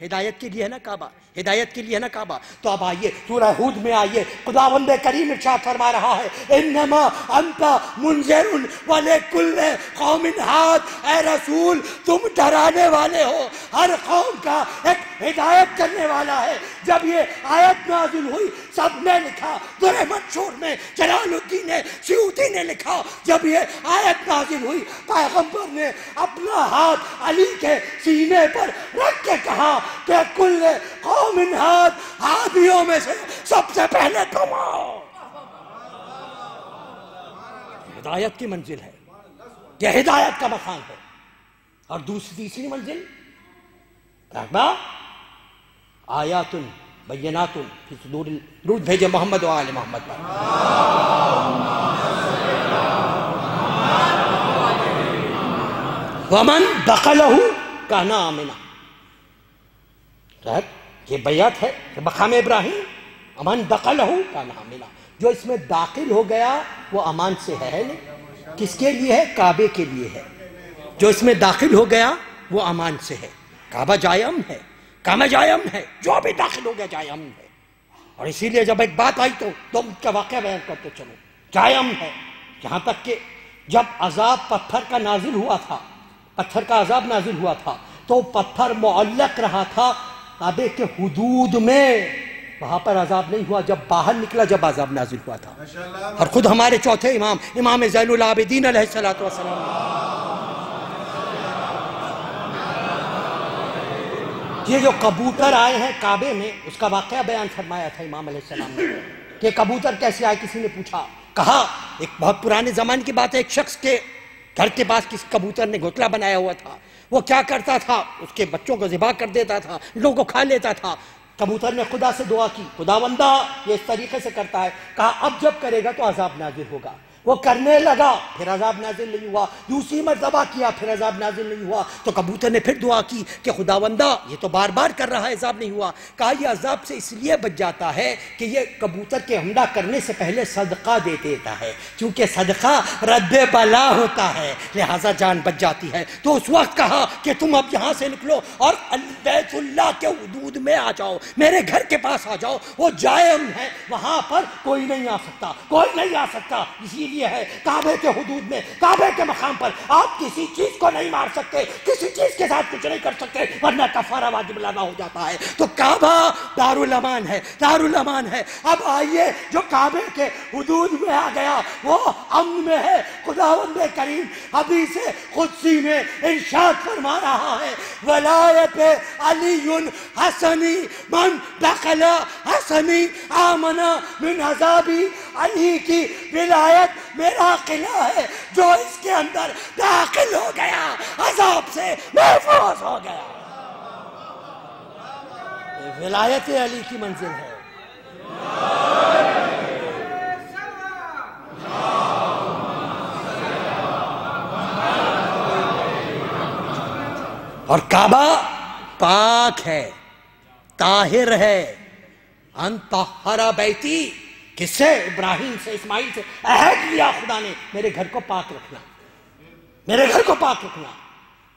ہدایت کے لیے ہے نا کعبہ، ہدایت کے لیے ہے نا کعبہ۔ تو اب آئیے سورہ ہود میں آئیے، خداوند کریم ارشاد فرما رہا ہے انما انت منذر ولکل قوم ہاد، اے رسول تم ڈرانے والے ہو، ہر قوم کا ایک ہدایت کرنے والا ہے۔ جب یہ آیت نازل ہوئی سب نے لکھا، درِ منشور میں جلال الدین سیوطی نے لکھا، جب یہ آیت نازل ہوئی پیغمبر نے اپنا ہاتھ علی کے سینے پر رکھ کے کہا کہ کل قوم ہاد، ہادیوں میں سے سب سے پہلے تم آؤ۔ ہدایت کی منزل ہے، یہ ہدایت کا مقام ہے۔ اور تیسری منزل رحمہ آیات بینات فی صدور، درود بھیجے محمد و آل محمد پر۔ ومن دخلہ کان آمنا، یہ بیعت ہے مقام ابراہیم، امن دخلہ کان آمنا، جو اس میں داخل ہو گیا وہ امان سے ہے نہیں۔ کس کے لیے ہے؟ کعبے کے لیے ہے۔ جو اس میں داخل ہو گیا وہ امان سے ہے۔ کعبہ جائے امن ہے، کعبہ جائے امن ہے، جو بھی داخل ہو گیا جائے امن ہے۔ اور اسی لیے جب ایک بات آئی تو تم کا واقعہ بیان کرتے چلو، جائے امن ہے، یہاں تک کہ جب عذاب پتھر کا نازل ہوا تھا، پتھر کا عذاب نازل ہوا تھا تو پتھر معلق رہا تھا کعبے کے حدود میں، وہاں پر عذاب نہیں ہوا، جب باہر نکلا جب عذاب نازل ہوا تھا۔ اور خود ہمارے چوتھے امام، امام زین العابدین علیہ السلام، یہ جو کبوتر آئے ہیں کعبے میں، اس کا واقعہ بیان فرمایا تھا امام علیہ السلام نے کہ کبوتر کیسے آئے۔ کسی نے پوچھا، کہا ایک بہت پرانے زمانے کی بات ہے، ایک شخص کے گھر کے پاس کسی کبوتر نے گھونسلہ بنایا ہوا تھا، وہ کیا کرتا تھا، اس کے بچوں کو ذبح کر دیتا تھا، لوگوں کو کھا لیتا تھا۔ کبوتر نے خدا سے دعا کی، خداوندا یہ اس طریقے سے کرتا ہے، کہا اب جب کرے گا تو عذاب نازل ہوگا۔ وہ کرنے لگا، پھر عذاب نازل نہیں ہوا، دوسری مرتبہ کیا، پھر عذاب نازل نہیں ہوا، تو کبوتر نے پھر دعا کی کہ خداوندا یہ تو بار بار کر رہا ہے، عذاب نہیں ہوا۔ کہا یہ عذاب سے اس لیے بچ جاتا ہے کہ یہ کبوتر کے حملہ کرنے سے پہلے صدقہ دے دیتا ہے، کیونکہ صدقہ رد بلا ہوتا ہے، لہٰذا جان بچ جاتی ہے۔ تو اس وقت کہا کہ تم اب یہاں سے نکلو اور بیت اللہ کے حدود میں آ جاؤ، میرے گھر کے پاس آ جاؤ، وہ جائے امن ہے، وہاں پر کوئی نہیں آ سکتا، کوئی نہیں آ سکتا۔ اسی لیے ہے کعبے کے حدود میں، کعبے کے مقام پر آپ کسی چیز کو نہیں مار سکتے، کسی چیز کے ساتھ کچھ نہیں کر سکتے، ورنہ کفارہ واجب لانا ہو جاتا ہے۔ تو کعبہ دارالامان ہے، دارالامان ہے۔ اب آئیے جو کعبے کے حدود میں آ گیا وہ امن میں ہے۔ خداوند کریم حدیث قدسی میں ارشاد فرما رہا ہے ولایت علی حسنی من دخل حسنی آمنا من عذابی، علی کی ولایت میرا قلعہ ہے، جو اس کے اندر داخل ہو گیا عذاب سے محفوظ ہو گیا۔ یہ ولایت علی کی منزل ہے۔ اور کعبہ پاک ہے، طاہر ہے۔ ان طہر بیتی، کس سے؟ ابراہیم سے، اسماعیل سے عہد لیا خدا نے، میرے گھر کو پاک رکھنا، میرے گھر کو پاک رکھنا۔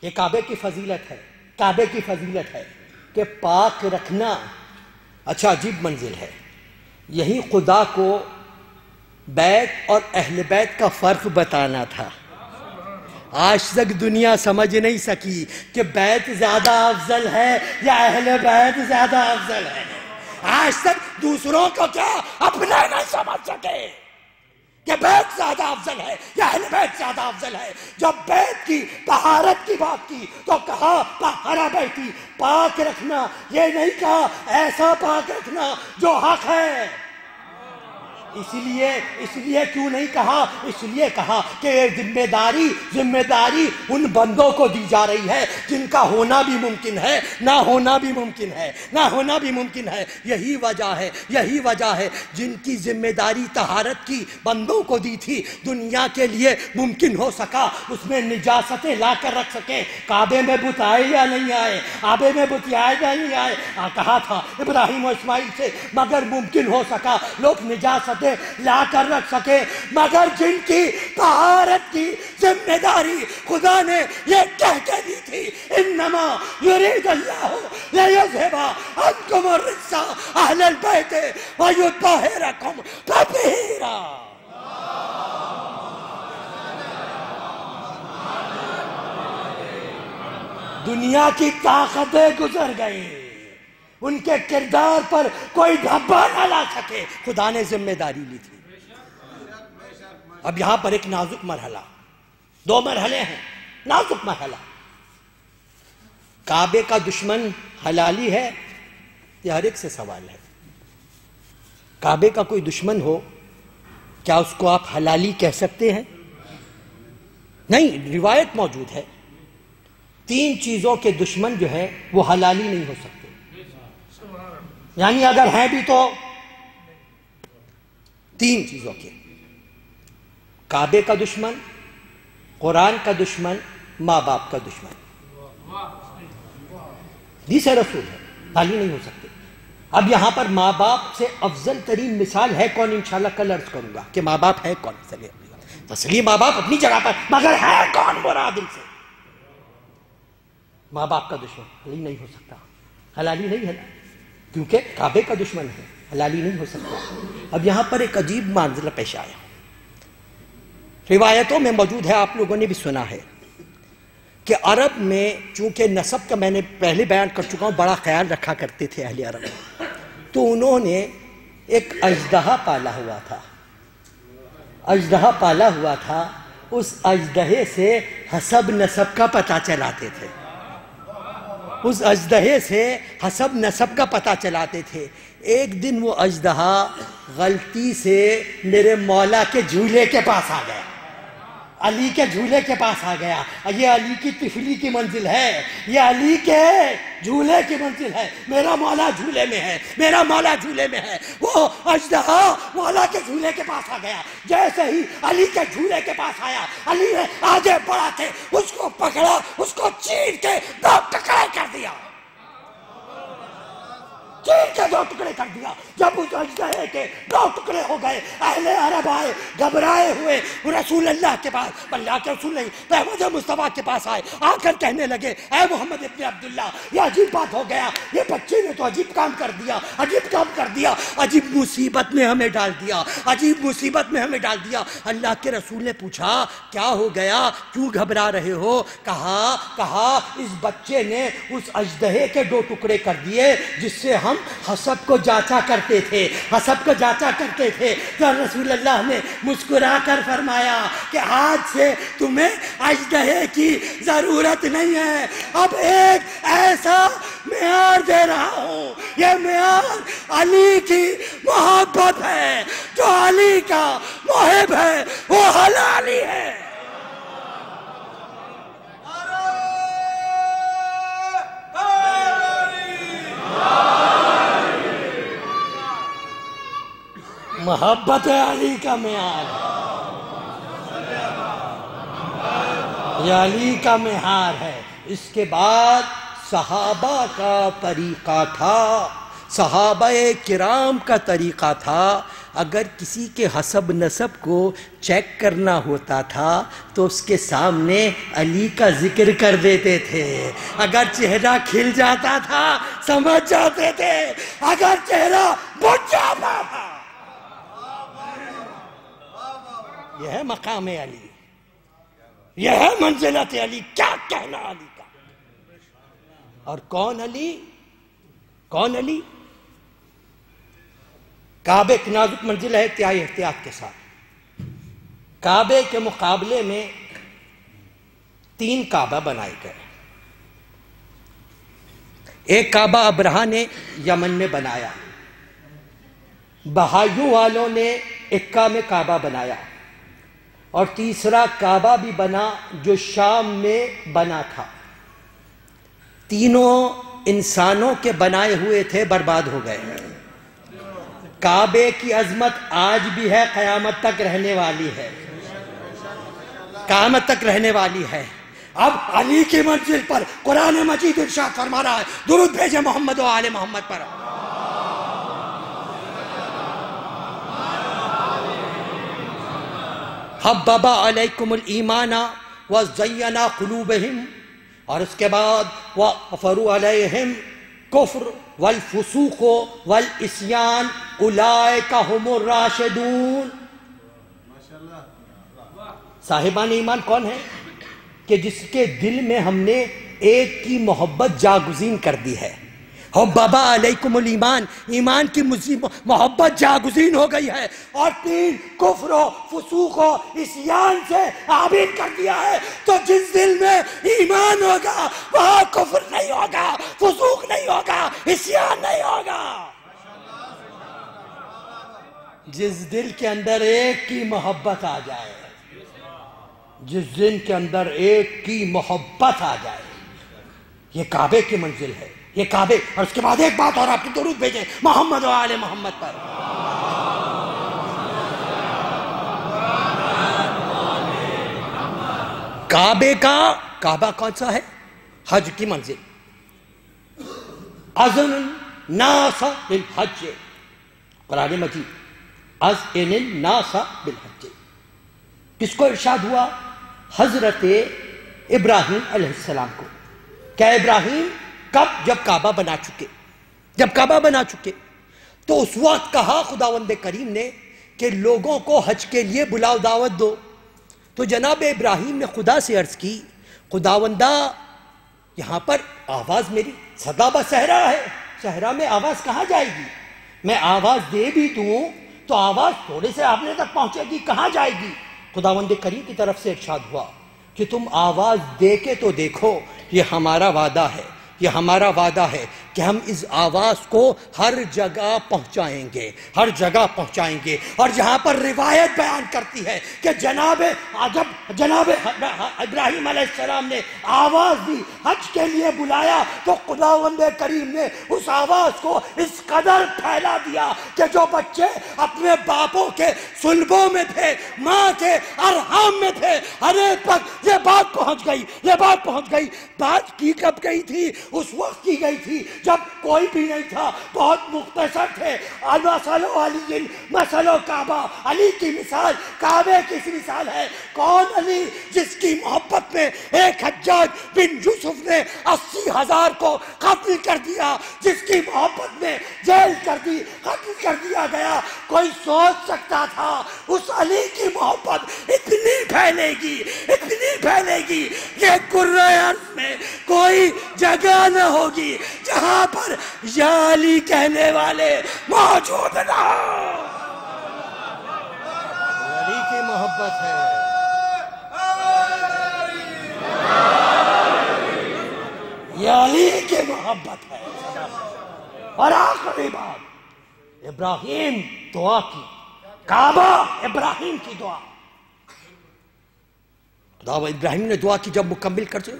یہ کعبے کی فضیلت ہے، کعبے کی فضیلت ہے کہ پاک رکھنا۔ اچھا عجیب منزل ہے، یہی خدا کو بیت اور اہل بیت کا فرق بتانا تھا۔ آج تک دنیا سمجھ نہیں سکی کہ بیت زیادہ افضل ہے یا اہل بیت زیادہ افضل ہے۔ آج تک دوسروں کو کیا اپنا نہیں سمجھ سکے کہ بیت زیادہ افضل ہے یا اہل بیت زیادہ افضل ہے. جب بیت کی طہارت کی بات کی تو کہا طہر بیتی، پاک رکھنا. یہ نہیں کہا ایسا پاک رکھنا جو حق ہے. اس لیے کیوں نہیں کہا؟ اس لیے کہا کہ یہ ذمہ داری ان بندوں کو دی جا رہی ہے جن کا ہونا بھی ممکن ہے، نہ ہونا بھی ممکن ہے. یہی وجہ ہے جن کی ذمہ داری طہارت کی بندوں کو دی تھی، دنیا کے لیے ممکن ہو سکا اس میں نجاستیں لا کر رکھ سکیں. کعبے میں بت آئے یا نہیں آئے، کعبے میں بت آئے یا نہیں آئے، کہا تھا ابراہیم و اسماعیل سے، مگر ممکن ہو سکا لوگ نجاستیں لا کر رکھ سکے. مگر جن کی طہارت کی ذمہ داری خدا نے یہ کہہ کے دی تھی، انما یرید اللہ لیذھب عنکم الرجس اہل البیت ویطہرکم تطہیرا. دنیا کی طاقتیں گزر گئیں، ان کے کردار پر کوئی دھبا نہ لا سکے. خدا نے ذمہ داری لی تھی. اب یہاں پر ایک نازک مرحلہ، 2 مرحلے ہیں. نازک مرحلہ، کعبے کا دشمن حلالی ہے؟ یہ ہر ایک سے سوال ہے. کعبے کا کوئی دشمن ہو، کیا اس کو آپ حلالی کہہ سکتے ہیں؟ نہیں. روایت موجود ہے 3 چیزوں کے دشمن جو ہے وہ حلالی نہیں ہو سکتے. یعنی اگر ہیں بھی تو 3 چیزوں کے: کعبے کا دشمن، قرآن کا دشمن، ماں باپ کا دشمن. حدیث رسول ہے، حلالی نہیں ہو سکتے. اب یہاں پر ماں باپ سے افضل ترین مثال ہے کون؟ انشاءاللہ کل عرض کروں گا کہ ماں باپ ہے کون. اصلی ماں باپ اپنی جگہ پر، مگر ہے کون مراد ان سے؟ ماں باپ کا دشمن حلالی نہیں ہو سکتا. حلالی نہیں ہے کیونکہ کعبے کا دشمن ہے، حلالی نہیں ہو سکتا. اب یہاں پر ایک عجیب منظر پیش آیا، روایتوں میں موجود ہے، آپ لوگوں نے بھی سنا ہے کہ عرب میں چونکہ نسب کا میں نے پہلے بیان کر چکا ہوں بڑا خیال رکھا کرتے تھے اہل عرب، تو انہوں نے ایک اژدہا پالا ہوا تھا. اس اژدہے سے حسب نسب کا پتہ چلاتے تھے. اس اژدہے سے حسب نسب کا پتہ چلاتے تھے. ایک دن وہ اژدہا غلطی سے میرے مولا کے جھولے کے پاس آ گیا، علی کے جھولے کے پاس آ گیا. یہ علی کی طفلی کی منزل ہے، یہ علی کے جھولے کی منزل ہے. میرا مولا جھولے میں ہے. وہ اژدہا مولا کے جھولے کے پاس آ گیا. جیسے ہی علی کے جھولے کے پاس آیا، علی نے آگے بڑھا کے اس کو پکڑا، اس کو چیر کے 2 ٹکڑے کر دیا. جب اس اژدہے کے 2 ٹکڑے ہو گئے، اہل عرب آئے گھبرائے ہوئے رسول اللہ کے پاس، اللہ کے رسول نہیں محمد مصطفیٰ کے پاس آئے. آ کر کہنے لگے، اے محمد ابن عبداللہ، یہ عجیب بات ہو گیا، یہ بچے نے تو عجیب کام کر دیا، عجیب مصیبت میں ہمیں ڈال دیا. اللہ کے رسول نے پوچھا کیا ہو گیا، کیوں گھبرا رہے ہو؟ کہا اس بچے نے اس اژدہے کے 2 ٹکڑے کر دیے جس سے ہم حسب کو جانچا کرتے تھے. تو رسول اللہ نے مسکرا کر فرمایا کہ آج سے تمہیں اژدہے کی ضرورت نہیں ہے. اب ایک ایسا معیار دے رہا ہوں، یہ معیار علی کی محبت ہے. جو علی کا محب ہے وہ حلالی ہے. محبت علی کا معیار ہے، یہ علی کا معیار ہے. اس کے بعد صحابہ کا طریقہ تھا، صحابہ کرام کا طریقہ تھا. اگر کسی کے حسب نسب کو چیک کرنا ہوتا تھا تو اس کے سامنے علی کا ذکر کر دیتے تھے. اگر چہرہ کھل جاتا تھا سمجھ جاتے تھے، اگر چہرہ بجھ جاتا تھا. یہ ہے مقام علی، یہ ہے منزلت علی. کیا کہنا علی کا. اور کون علی؟ کعبے کی نازک منزل ہے، انتہائی احتیاط کے ساتھ. کعبے کے مقابلے میں 3 کعبہ بنائے گئے. ایک کعبہ ابرہہ نے یمن میں بنایا، بہائیوں والوں نے اکا میں کعبہ بنایا، اور تیسرا کعبہ بھی بنا جو شام میں بنا تھا. تینوں انسانوں کے بنائے ہوئے تھے، برباد ہو گئے. کعبے کی عظمت آج بھی ہے، قیامت تک رہنے والی ہے، قیامت تک رہنے والی ہے. اب علی کی منزل پر قرآن مجید ارشاد فرما رہا ہے، درود بھیجے محمد و آل محمد پر. حبب علیکم الایمان وزین قلوبہم، اور اس کے بعد وَغَفَرُوا عَلَيْهِمْ کفر والفسوق والعصیان اولئک هم الراشدون. صاحبان ایمان کون ہے؟ کہ جس کے دل میں ہم نے ایک کی محبت جاگزین کر دی ہے. حبب علیکم الایمان، ایمان کی محبت جاگزین ہو گئی ہے، اور 3 کفر و فسوق و عصیان سے عابد کر دیا ہے. تو جس دل میں ایمان ہوگا وہاں کفر نہیں ہوگا، فسوق نہیں ہوگا، عصیان نہیں ہوگا. جس دل کے اندر ایک کی محبت آ جائے، جس دل کے اندر ایک کی محبت آ جائے، یہ کعبے کی منزل ہے، یہ کعبے. اور اس کے بعد ایک بات اور، آپ کی درود بھیجیں محمد و آل محمد پر. کعبہ کون سا ہے؟ حج کی منزل. اذن الناس بالحج، قرآن مجید اذن الناس بالحج کس کو ارشاد ہوا؟ حضرت ابراہیم علیہ السلام کو. کیا ابراہیم کب؟ جب کعبہ بنا چکے. جب کعبہ بنا چکے تو اس وقت کہا خداوند کریم نے کہ لوگوں کو حج کے لیے بلاؤ، دعوت دو. تو جناب ابراہیم نے خدا سے عرض کی، خداوندہ یہاں پر آواز میری صدا بصحرا ہے، صحرا میں آواز کہاں جائے گی؟ میں آواز دے بھی دوں تو آواز تھوڑے سے آپ نے تک پہنچے گی، کہاں جائے گی؟ خداوند کریم کی طرف سے ارشاد ہوا کہ تم آواز دے کے تو دیکھو، یہ ہمارا وعدہ ہے، یہ ہمارا وعدہ ہے کہ ہم اس آواز کو ہر جگہ پہنچائیں گے، ہر جگہ پہنچائیں گے. اور جہاں پر روایت بیان کرتی ہے کہ جناب ابراہیم علیہ السلام نے آواز دی، حج کے لیے بلایا، تو خداوند کریم نے اس آواز کو اس قدر پھیلا دیا کہ جو بچے اپنے باپوں کے صلبوں میں تھے، ماں کے ارحام میں تھے، ہر ایک پر یہ بات پہنچ گئی، یہ بات پہنچ گئی. بات کی کب گئی تھی؟ اس وقت کی گئی تھی جب کوئی بھی نہیں تھا، بہت مختصر تھے. مثلو علی مثلو کعبہ، علی کی مثال کعبے کی مثال ہے. کون علی؟ جس کی محبت میں ایک حجاج بن یوسف نے 80,000 کو قتل کر دیا، جس کی محبت میں جیل کر دی، قتل کر دیا گیا. کوئی سوچ سکتا تھا اس علی کی محبت اتنی پھیلے گی، اتنی پھیلے گی کہ کرۂ ارض میں کوئی جگہ نہ ہوگی جہاں پر یا علی کہنے والے موجود نہ ہو. علی کی محبت ہے، یہ علی کی محبت ہے. اور آخری بات، ابراہیم دعا کی، کعبہ ابراہیم کی دعا. ابراہیم نے دعا کی جب مکمل کر سے،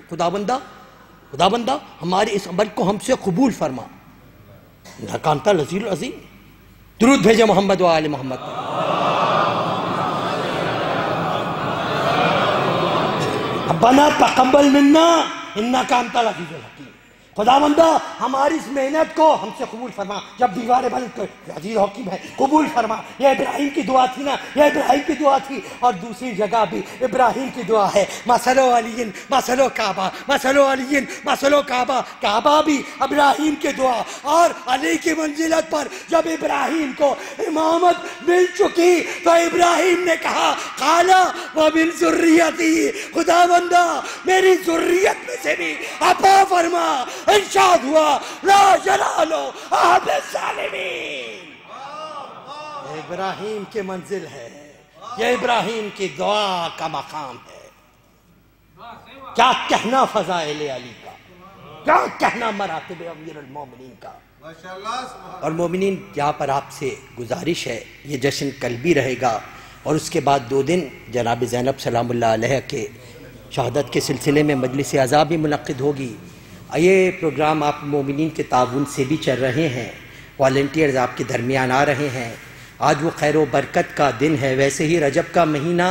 خداوندہ ہمارے اس عمل کو ہم سے قبول فرما. کانتا لذیذ العظیم. درود بھیجے محمد و آل محمد. ربنا تقبل منا انک انت العزیز الحکیم. خداوندہ ہماری اس محنت کو ہم سے قبول فرما. جب دیواریں بلند کر عزیز حکیم ہے، قبول فرما. یہ ابراہیم کی دعا تھی نا، یہ ابراہیم کی دعا تھی. اور دوسری جگہ بھی ابراہیم کی دعا ہے، مثلو علی مثلو کعبہ، مثلو علی مثلو کعبہ. کعبہ بھی ابراہیم کی دعا. اور علی کی منزلت پر جب ابراہیم کو امامت مل چکی تو ابراہیم نے کہا قال ومن ذریتی، خداوندہ میری ذریت میں سے بھی عطا فرما. ارشاد ہوا لا ینال عہد الظالمین. ابراہیم کی منزل ہے، یہ ابراہیم کی دعا کا مقام ہے۔ کیا کہنا فضائل علی کا، کیا کہنا مراتب امیر المومنین کا۔ اور مومنین، یہاں پر آپ سے گزارش ہے، یہ جشن کل بھی رہے گا اور اس کے بعد 2 دن جناب زینب سلام اللہ علیہ کے شہادت کے سلسلے میں مجلس اعزاء بھی منعقد ہوگی۔ یہ پروگرام آپ مومنین کے تعاون سے بھی چل رہے ہیں، والنٹیئرز آپ کے درمیان آ رہے ہیں۔ آج وہ خیر و برکت کا دن ہے، ویسے ہی رجب کا مہینہ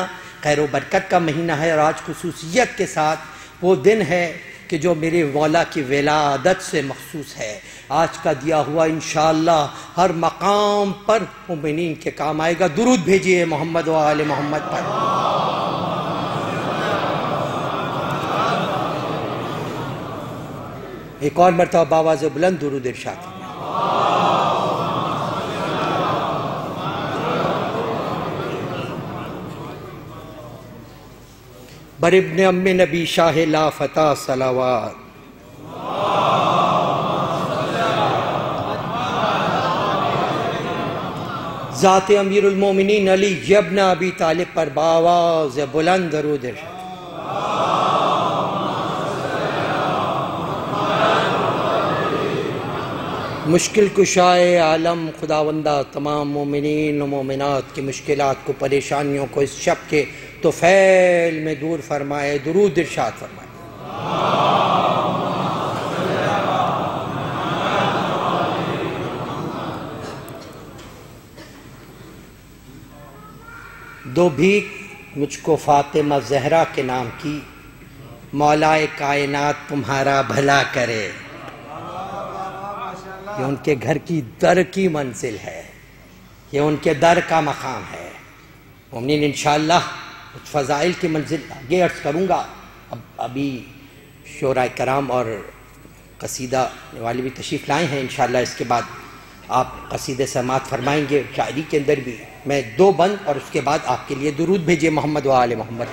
خیر و برکت کا مہینہ ہے، اور آج خصوصیت کے ساتھ وہ دن ہے کہ جو میرے مولا کی ولادت سے مخصوص ہے۔ آج کا دیا ہوا انشاءاللہ ہر مقام پر مومنین کے کام آئے گا۔ درود بھیجئے محمد و آل محمد پر۔ ایک اور مرتبہ باواز بلند درود ارشاد فرمائیں۔ بر ابن ام نبی شاہ لا فتح صلوات۔ ذات امیر المومنین علی ابن ابی طالب پر باواز بلند درود ارشاد۔ مشکل کشائے عالم خداوندہ تمام مومنین و مومنات کی مشکلات کو، پریشانیوں کو اس شب کے طفیل میں دور فرمائے۔ درود ارشاد فرمائے۔ دو بھیک مجھ کو فاطمہ زہرا کے نام کی، مولا کائنات تمہارا بھلا کرے۔ یہ ان کے گھر کی در کی منزل ہے، یہ ان کے در کا مقام ہے۔ مومنین انشاءاللہ کچھ فضائل کی منزل آگے عرض کروں گا۔ ابھی شعراء کرام اور قصیدہ والے بھی تشریف لائے ہیں، انشاءاللہ اس کے بعد آپ قصیدے سماعت فرمائیں گے۔ شاعری کے اندر بھی میں 2 بند اور اس کے بعد آپ کے لیے درود بھیجئے محمد و آل محمد۔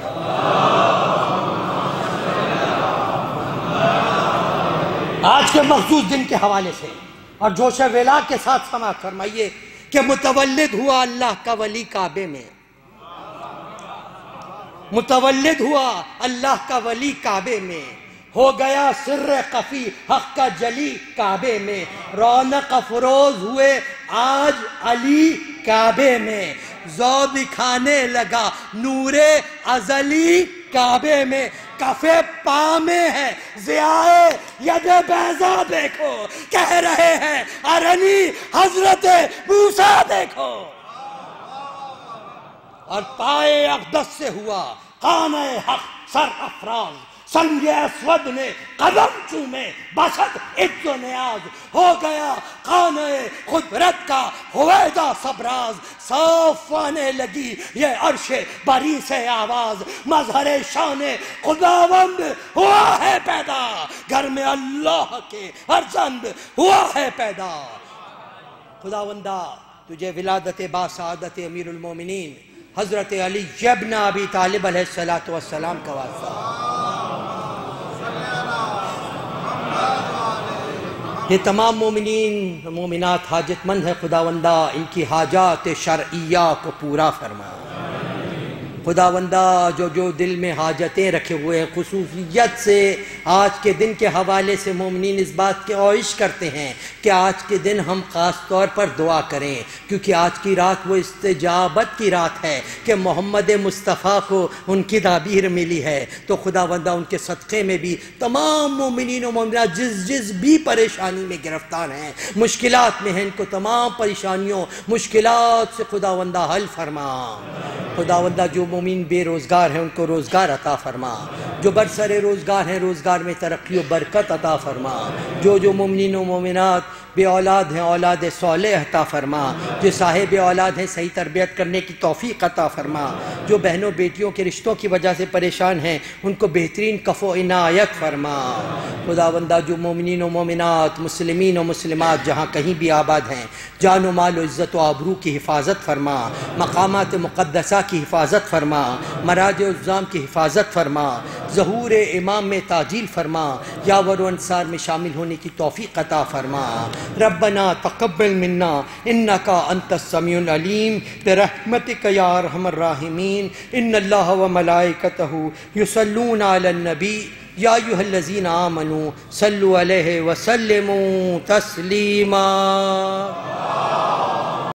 آج کے مخصوص دن کے حوالے سے اور جوش ویلا کے ساتھ سماعت فرمائیے کہ متولد ہوا اللہ کا ولی کعبے میں، متولد ہوا اللہ کا ولی کعبے میں، ہو گیا سر خفی حق کا جلی کعبے میں، رونق افروز ہوئے آج علی کعبے میں، ذو دکھانے لگا نور ازلی کعبے میں، کفے پا میں ہے ضیاء ید بیضا دیکھو، کہہ رہے ہیں ارنی حضرت موسیٰ دیکھو، اور پائے اقدس سے ہوا خانہ حق سر افراز، سنگ اسود نے قدم چومے بسط عز و نیاز، ہو گیا خانہ قدرت کا ہویدا سبراز، صاف آنے لگی یہ عرش بری سے آواز، مظہر شان خداوند ہوا ہے پیدا، گھر میں اللہ کے فرزند ہوا ہے پیدا۔ خداوندہ تجھے ولادت با سعادت امیر المومنین حضرت علی ابن ابی طالب علیہ السلام کا واسطہ۔ یہ تمام مومنین مومنات حاجت مند ہے، خداوندہ ان کی حاجات شرعیہ کو پورا فرما۔ خداوندہ جو دل میں حاجتیں رکھے ہوئے ہیں، خصوصیت سے آج کے دن کے حوالے سے مومنین اس بات کی خواہش کرتے ہیں کہ آج کے دن ہم خاص طور پر دعا کریں، کیونکہ آج کی رات وہ استجابت کی رات ہے کہ محمد مصطفیٰ کو ان کی تعبیر ملی ہے۔ تو خداوندہ ان کے صدقے میں بھی تمام مومنین و مومنات جس بھی پریشانی میں گرفتار ہیں، مشکلات میں ہیں، ان کو تمام پریشانیوں مشکلات سے خداوندہ حل فرما۔ خداوندہ جو مومن بے روزگار ہیں ان کو روزگار عطا فرما، جو برسر روزگار ہیں روزگار میں ترقی و برکت عطا فرما، جو مومنین و مومنات بے اولاد ہیں اولاد صالح عطا فرما، جو صاحب اولاد ہیں صحیح تربیت کرنے کی توفیق عطا فرما، جو بہنوں بیٹیوں کے رشتوں کی وجہ سے پریشان ہیں ان کو بہترین کف و عنایت فرما۔ خداوندہ جو مومنین و مومنات مسلمین و مسلمات جہاں کہیں بھی آباد ہیں، جان و مال و عزت و آبرو کی حفاظت فرما، مقامات مقدسہ کی حفاظت فرما، مراجع الزام کی حفاظت فرما، ظہور امام میں تعجیل فرما، یاور و انصار میں شامل ہونے کی توفیق عطا فرما۔ ربنا تقبل منا انك انت السميع العليم برحمتك يا ارحم الراحمين ان الله وملائكته يصلون على النبي یا ایھا الذین آمنوا صلوا علیہ وسلموا تسلیما.